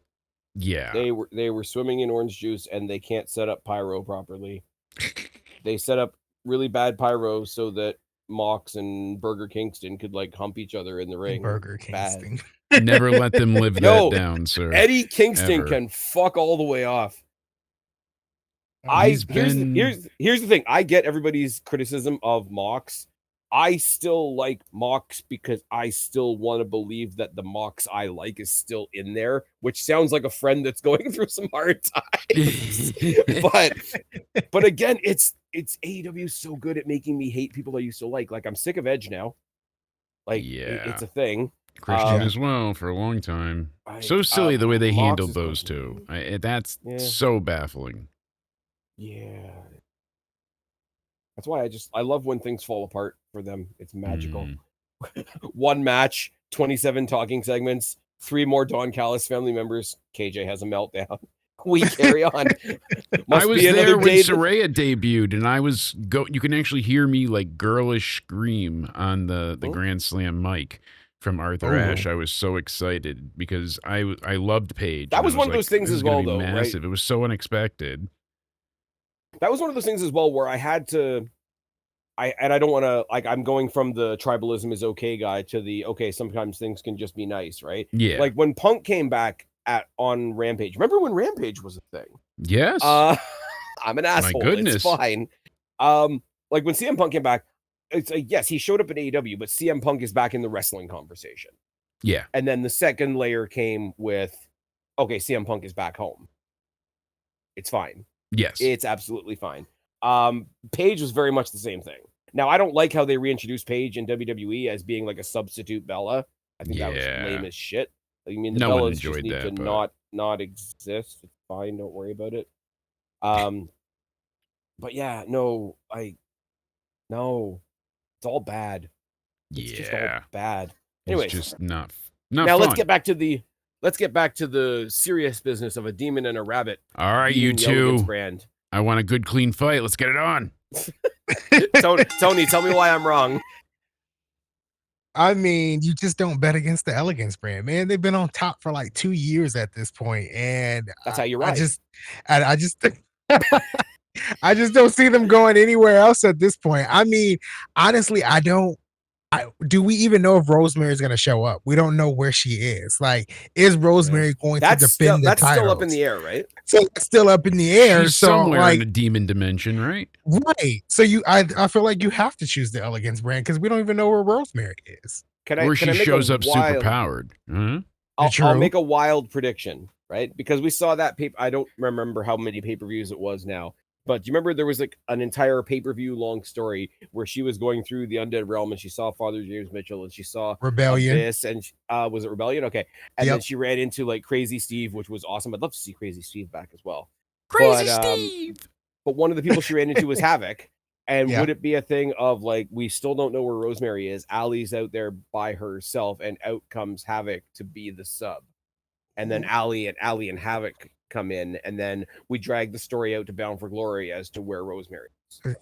Yeah, they were swimming in orange juice, and they can't set up pyro properly. They set up really bad pyro so that Mox and Burger Kingston could like hump each other in the ring. Burger Kingston. Never let them live that down, sir. Eddie Kingston can fuck all the way off. Here's the thing. I get everybody's criticism of Mox. I still like Mox because I still want to believe that the Mox I like is still in there, which sounds like a friend that's going through some hard times. but again, it's AEW so good at making me hate people I used to like. Like, I'm sick of Edge now. Like, it's a thing. Christian as well for a long time. So silly the way they handled those two. That's so baffling. Yeah. That's why I love when things fall apart for them. It's magical. One match, 27 talking segments, 3 more Don Callis family members. KJ has a meltdown. We carry on. I was there when Saraya debuted, and you can actually hear me like girlish scream on the Grand Slam mic. from Arthur Ashe. I was so excited because I loved Paige. That was one of those things this is as gonna well, be though, massive. right? It was so unexpected. That was one of those things as well where I had to. I don't want to like. I'm going from the tribalism is okay guy to the okay. Sometimes things can just be nice, right? Yeah. Like when Punk came back on Rampage. Remember when Rampage was a thing? Yes. I'm an asshole. goodness. It's fine. Like when CM Punk came back, it's like, yes, he showed up in AEW, but CM Punk is back in the wrestling conversation. Yeah. And then the second layer came with, okay, CM Punk is back home. It's fine. Yes. It's absolutely fine. Paige was very much the same thing. Now, I don't like how they reintroduced Paige in WWE as being like a substitute Bella. I think that was lame as shit. Like, I mean, the Bellas just need to not exist. It's fine. Don't worry about it. But yeah, no, it's all bad. It's just all bad. Anyways, it's just not now fun. let's get back to the serious business of a demon and a rabbit. All right, you two. Brand. I want a good, clean fight. Let's get it on. Tony, tell me why I'm wrong. I mean, you just don't bet against the Elegance brand, man. They've been on top for like 2 years at this point, and that's how you ride. I just I just don't see them going anywhere else at this point. I mean, honestly, do we even know if Rosemary is going to show up? We don't know where she is. Like, is Rosemary going to defend the That's titles? still up in the air, right? So it's still up in the air. She's somewhere in the demon dimension, right? Right. So I feel like you have to choose the Elegance brand because we don't even know where Rosemary is. Or she shows up super powered. I'll make a wild prediction, right? Because we saw that I don't remember how many pay-per-views it was now. But do you remember there was like an entire pay-per-view long story where she was going through the Undead Realm and she saw Father James Mitchell and she saw Rebellion. Abyss and was it Rebellion? Okay. And then she ran into like Crazy Steve, which was awesome. I'd love to see Crazy Steve back as well. Crazy Steve! But one of the people she ran into was Havoc. And would it be a thing of like, we still don't know where Rosemary is. Allie's out there by herself and out comes Havoc to be the sub. And then Allie and Havoc come in, and then we drag the story out to Bound for Glory as to where Rosemary is.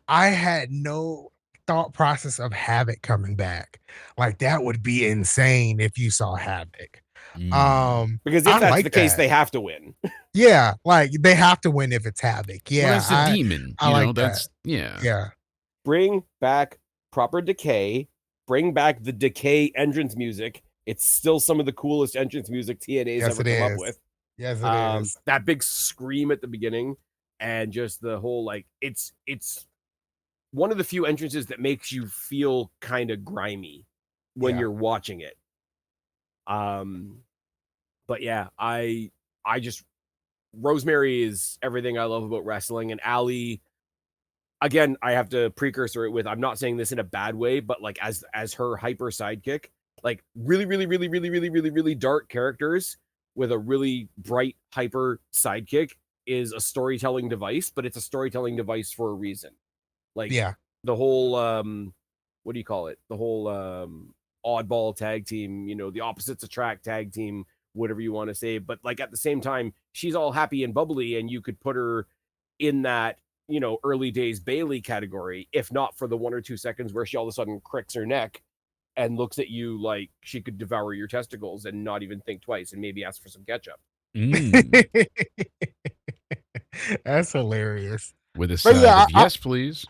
I had no thought process of Havoc coming back. Like, that would be insane if you saw Havoc. Because if that's the case, they have to win. Yeah, like they have to win if it's Havoc. Yeah, well, that's a demon. I like that's that. Yeah. Bring back proper Decay. Bring back the Decay entrance music. It's still some of the coolest entrance music TNA's ever come up with. Yes, it is. That big scream at the beginning, and just the whole like it's one of the few entrances that makes you feel kind of grimy when you're watching it. But yeah, I just Rosemary is everything I love about wrestling, and Allie. Again, I have to precursor it with I'm not saying this in a bad way, but like as her hyper sidekick, like really dark characters with a really bright hyper sidekick is a storytelling device, but it's a storytelling device for a reason. Like the whole what do you call it? The whole oddball tag team, the opposites attract tag team, whatever you want to say. But like at the same time, she's all happy and bubbly, and you could put her in that, early days Bailey category, if not for the 1 or 2 seconds where she all of a sudden cricks her neck and looks at you like she could devour your testicles and not even think twice and maybe ask for some ketchup. That's hilarious. With a side of yes, please.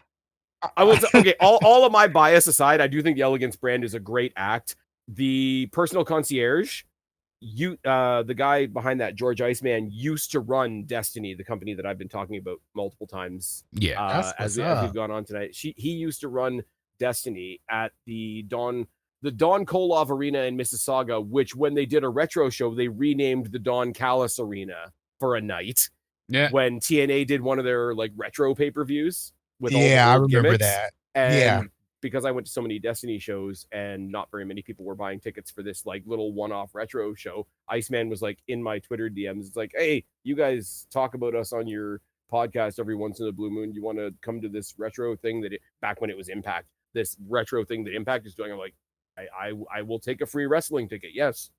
I will okay, all of my bias aside, I do think the Elegance brand is a great act. The personal concierge, the guy behind that, George Iceman, used to run Destiny, the company that I've been talking about multiple times. Yeah, as we've gone on tonight. He used to run Destiny at the Don Koloff Arena in Mississauga, which when they did a retro show, they renamed the Don Callis Arena for a night. Yeah, when TNA did one of their like retro pay-per-views with all the I old remember gimmicks. that. And because I went to so many Destiny shows and not very many people were buying tickets for this like little one-off retro show, Iceman was like in my Twitter DMs. It's like, hey, you guys talk about us on your podcast every once in a blue moon. You want to come to this retro thing back when it was Impact, this retro thing that Impact is doing? I'm like, I will take a free wrestling ticket. Yes,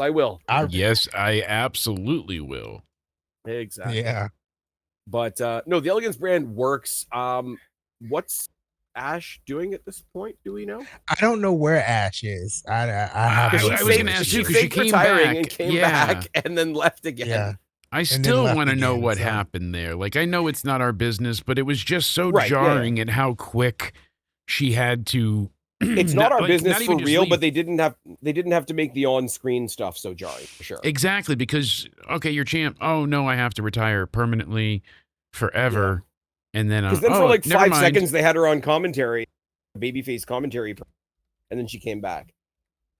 I will. Yes, I absolutely will. Exactly. Yeah. But no, the Elegance brand works. Ash doing at this point? Do we know? I don't know where Ash is. I have I no was clue gonna where ask she you she is. because she faked came retiring back. and came Yeah. back and then left again. Yeah. I And then still left want to know again, what so- happened there. Like, I know it's not our business, but it was just so Right, yeah, jarring at how quick she had to. It's not our business not even for just real, leave. but they didn't have to make the on-screen stuff so jarring, for sure. Exactly, because okay, you're champ. Oh no, I have to retire permanently, forever, and then Because then for oh, like never 5 mind. seconds they had her on commentary, babyface commentary, and then she came back.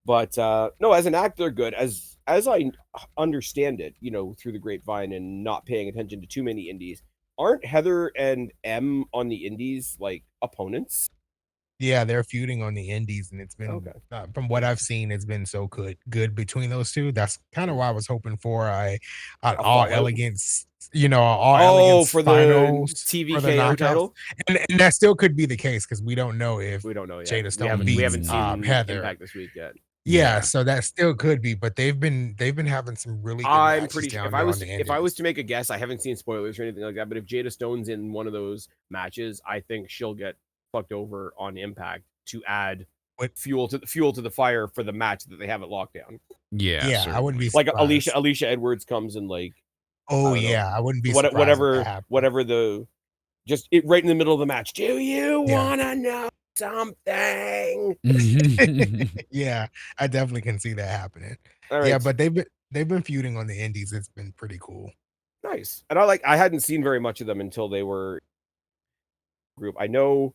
But no, as an actor, good. As I understand it, through the grapevine and not paying attention to too many indies, aren't Heather and M on the indies like opponents? Yeah, they're feuding on the indies, and it's been Okay. from what I've seen, it's been so good between those two. That's kind of why I was hoping for an all fallout? elegance, all Oh, elegance for the finals TV for the KO knockouts, title? and that still could be the case because we don't know if We don't know yet. Jada We Stone haven't beats seen Heather. Impact this week yet. Yeah, so that still could be, but they've been having some really good I'm matches pretty sure down if there I on was the if I was indies. to make a guess, I haven't seen spoilers or anything like that, but if Jada Stone's in one of those matches, I think she'll get fucked over on Impact to add What- fuel to the fire for the match that they have at Lockdown. Yeah, I wouldn't be Like surprised. Alicia Edwards comes and like Oh I don't know, yeah, I wouldn't be surprised if that whatever happened. the just it right in the middle of the match. Do you Yeah. want to know something? Yeah, I definitely can see that happening. All right. Yeah, but they've been feuding on the indies. It's been pretty cool. Nice. And I hadn't seen very much of them until they were group. I know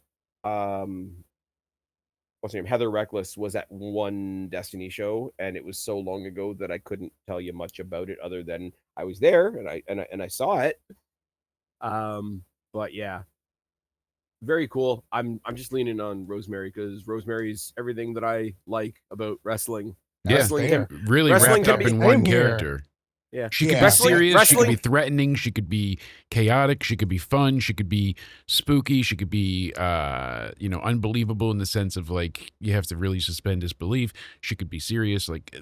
what's her name? Heather Reckless was at one Destiny show, and it was so long ago that I couldn't tell you much about it other than I was there and I saw it. But yeah. Very cool. I'm just leaning on Rosemary because Rosemary's everything that I like about wrestling. Yeah, Wrestling really wrestling wrapped can up be- in one Same here. character. Yeah. She could Yeah. be Wrestling- serious, she could wrestling- be threatening, she could be chaotic, she could be fun, she could be spooky, she could be unbelievable in the sense of like you have to really suspend disbelief. She could be serious. Like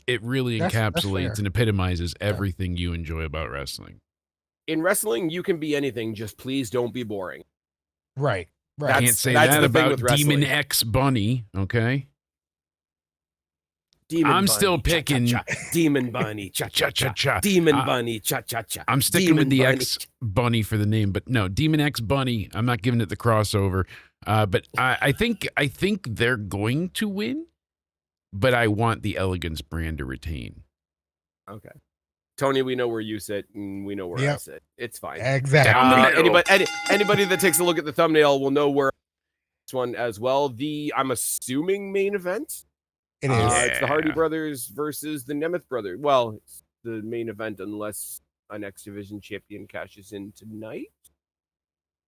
it really That's encapsulates fair. and epitomizes everything you enjoy about wrestling. In wrestling, you can be anything, just please don't be boring. Right. That's- Can't say that's that the thing about with wrestling. Demon X Bunny, okay? Demon I'm Bunny, still picking- cha-cha-cha. Demon Bunny, cha-cha-cha. Cha-cha-cha. Demon Uh, Bunny, cha-cha-cha. I'm sticking Demon with the Bunny. X Bunny for the name, but no, Demon X Bunny. I'm not giving it the crossover. But I think they're going to win, but I want the Elegance brand to retain. Okay. Tony, we know where you sit, and we know where I Yep. sit. It's fine. Exactly. Down the middle. Anybody that takes a look at the thumbnail will know where this one as well. I'm assuming main event. It is. It's the Hardy Yeah. Brothers versus the Nemeth Brothers. Well, it's the main event unless an X Division champion cashes in tonight.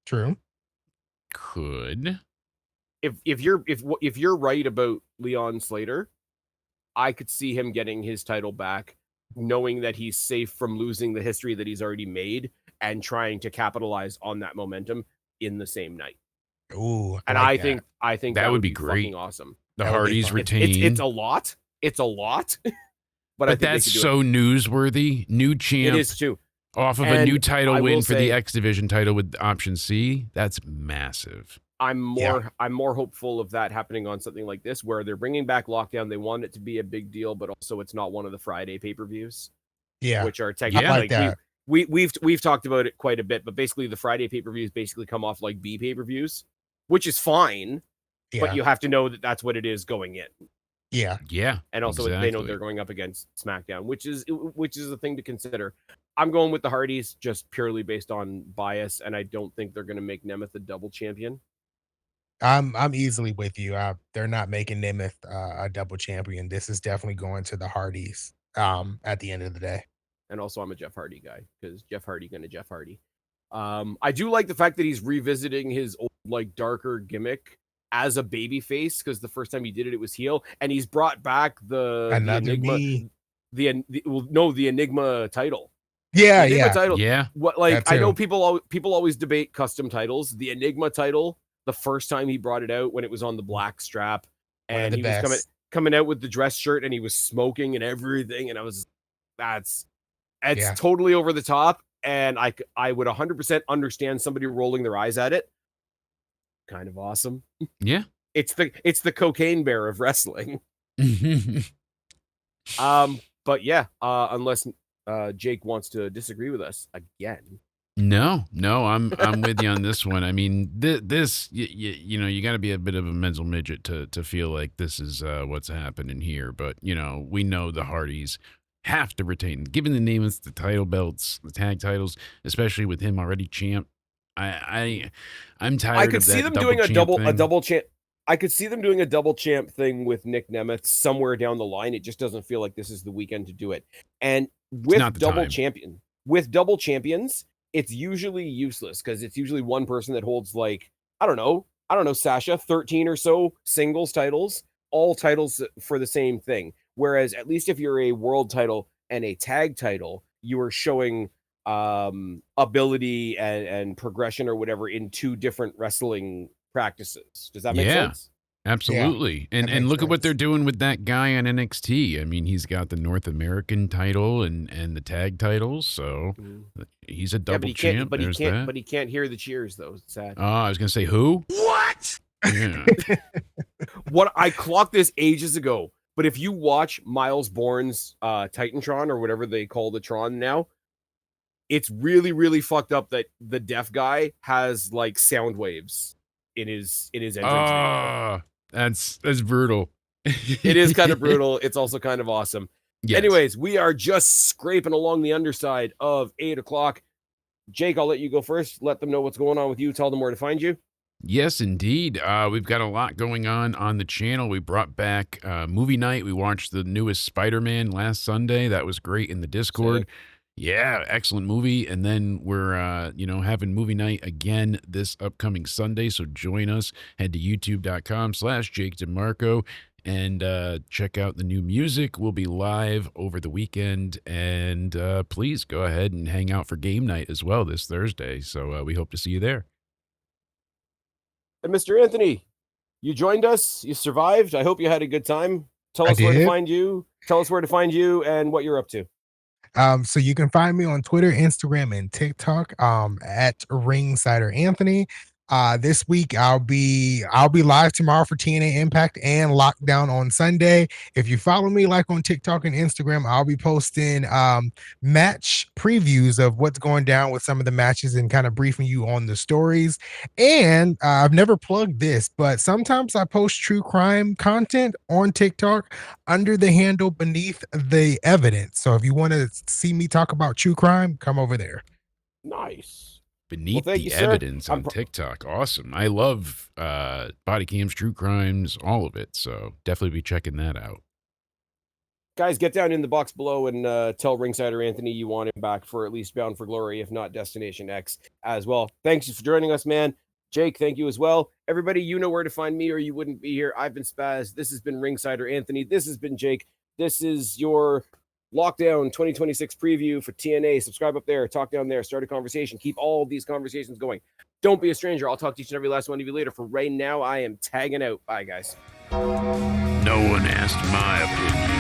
True. Could. If you're right about Leon Slater, I could see him getting his title back, knowing that he's safe from losing the history that he's already made and trying to capitalize on that momentum in the same night. Ooh. And like I think That that would would be be great. fucking awesome. The That would be Hardys fun. retain. It's a lot. It's a lot. But I think that's they could do so newsworthy. New it. champ It is too. off of a And new I title will win for the say- X Division title with option C. That's massive. I'm more hopeful of that happening on something like this, where they're bringing back Lockdown. They want it to be a big deal, but also it's not one of the Friday pay-per-views, Yeah. which are technically I like that. we've talked about it quite a bit. But basically, the Friday pay-per-views basically come off like B pay-per-views, which is fine. Yeah. But you have to know that that's what it is going in, Yeah. Yeah. and also they know exactly. they're going up against SmackDown, which is a thing to consider. I'm going with the Hardys just purely based on bias, and I don't think they're going to make Nemeth a double champion. I'm easily with you. They're not making Nemeth a double champion. This is definitely going to the Hardys. At the end of the day. And also, I'm a Jeff Hardy guy because Jeff Hardy gonna Jeff Hardy. I do like the fact that he's revisiting his old, like, darker gimmick as a baby face, because the first time he did it, it was heel, and he's brought back the Enigma, me. the Enigma title. Yeah, The Enigma yeah. title. Yeah. What, like, That I know too. people always debate custom titles. The Enigma title, the first time he brought it out when it was on the black strap, One of and the he was best. coming out with the dress shirt, and he was smoking and everything, and I was, it's Yeah. totally over the top, and I would 100% understand somebody rolling their eyes at it. kind of awesome. Yeah. It's the cocaine bear of wrestling. But yeah, unless Jake wants to disagree with us again. No, I'm with you on this one. I mean, this you know, you got to be a bit of a mental midget to feel like this is what's happening here. But you know, we know the Hardys have to retain, given the names, the title belts, the tag titles, especially with him already champ. I'm I tired could of see that them double doing a champ thing. double champ. I could see them doing a double champ thing with Nick Nemeth somewhere down the line. It just doesn't feel like this is the weekend to do it. And It's not the time. with double champions, it's usually useless because it's usually one person that holds like, I don't know, Sasha, 13 or so singles titles, all titles for the same thing. Whereas at least if you're a world title and a tag title, you are showing ability and progression or whatever in two different wrestling practices. Does that make sense? Absolutely. that And makes look at what they're sense. doing with that guy on NXT. I mean, he's got the North American title and the tag titles, so he's a double champ. There's that. But he can't hear the cheers though. It's sad. Oh, I was gonna say who? What? Yeah. What I clocked this ages ago, but if you watch Miles Bourne's Titantron or whatever they call the Tron now, it's really, really fucked up that the deaf guy has like sound waves in his entrance video. Oh, that's brutal. It is kind of brutal. It's also kind of awesome. Yes. Anyways, we are just scraping along the underside of 8 o'clock. Jake, I'll let you go first. Let them know what's going on with you. Tell them where to find you. Yes, indeed. We've got a lot going on the channel. We brought back movie night. We watched the newest Spider-Man last Sunday. That was great in the Discord. Sick. Yeah, excellent movie. And then we're, having movie night again this upcoming Sunday. So join us. Head to youtube.com/Jake DeMarco and check out the new music. We'll be live over the weekend. And please go ahead and hang out for game night as well this Thursday. So we hope to see you there. And Mr. Anthony, you joined us. You survived. I hope you had a good time. Tell us where to find you. Tell us where to find you and what you're up to. So you can find me on Twitter, Instagram, and TikTok at RINGSIDER Anthony. This week I'll be live tomorrow for TNA Impact and Lockdown on Sunday. If you follow me like on TikTok and Instagram, I'll be posting match previews of what's going down with some of the matches and kind of briefing you on the stories. And I've never plugged this, but sometimes I post true crime content on TikTok under the handle Beneath the Evidence. So if you want to see me talk about true crime, come over there. Nice. Beneath thank the you, sir. Evidence on TikTok. Awesome. I love body cams, true crimes, all of it. So definitely be checking that out. Guys, get down in the box below and tell Ringsider Anthony you want him back for at least Bound for Glory, if not Destination X as well. Thanks for joining us, man. Jake, thank you as well. Everybody, you know where to find me or you wouldn't be here. I've been Spaz. This has been Ringsider Anthony. This has been Jake. This is your Lockdown 2026 preview for TNA. Subscribe up there, talk down there, start a conversation, keep all of these conversations going. Don't be a stranger. I'll talk to each and every last one of you later. For right now, I am tagging out. Bye, guys. No one asked my opinion.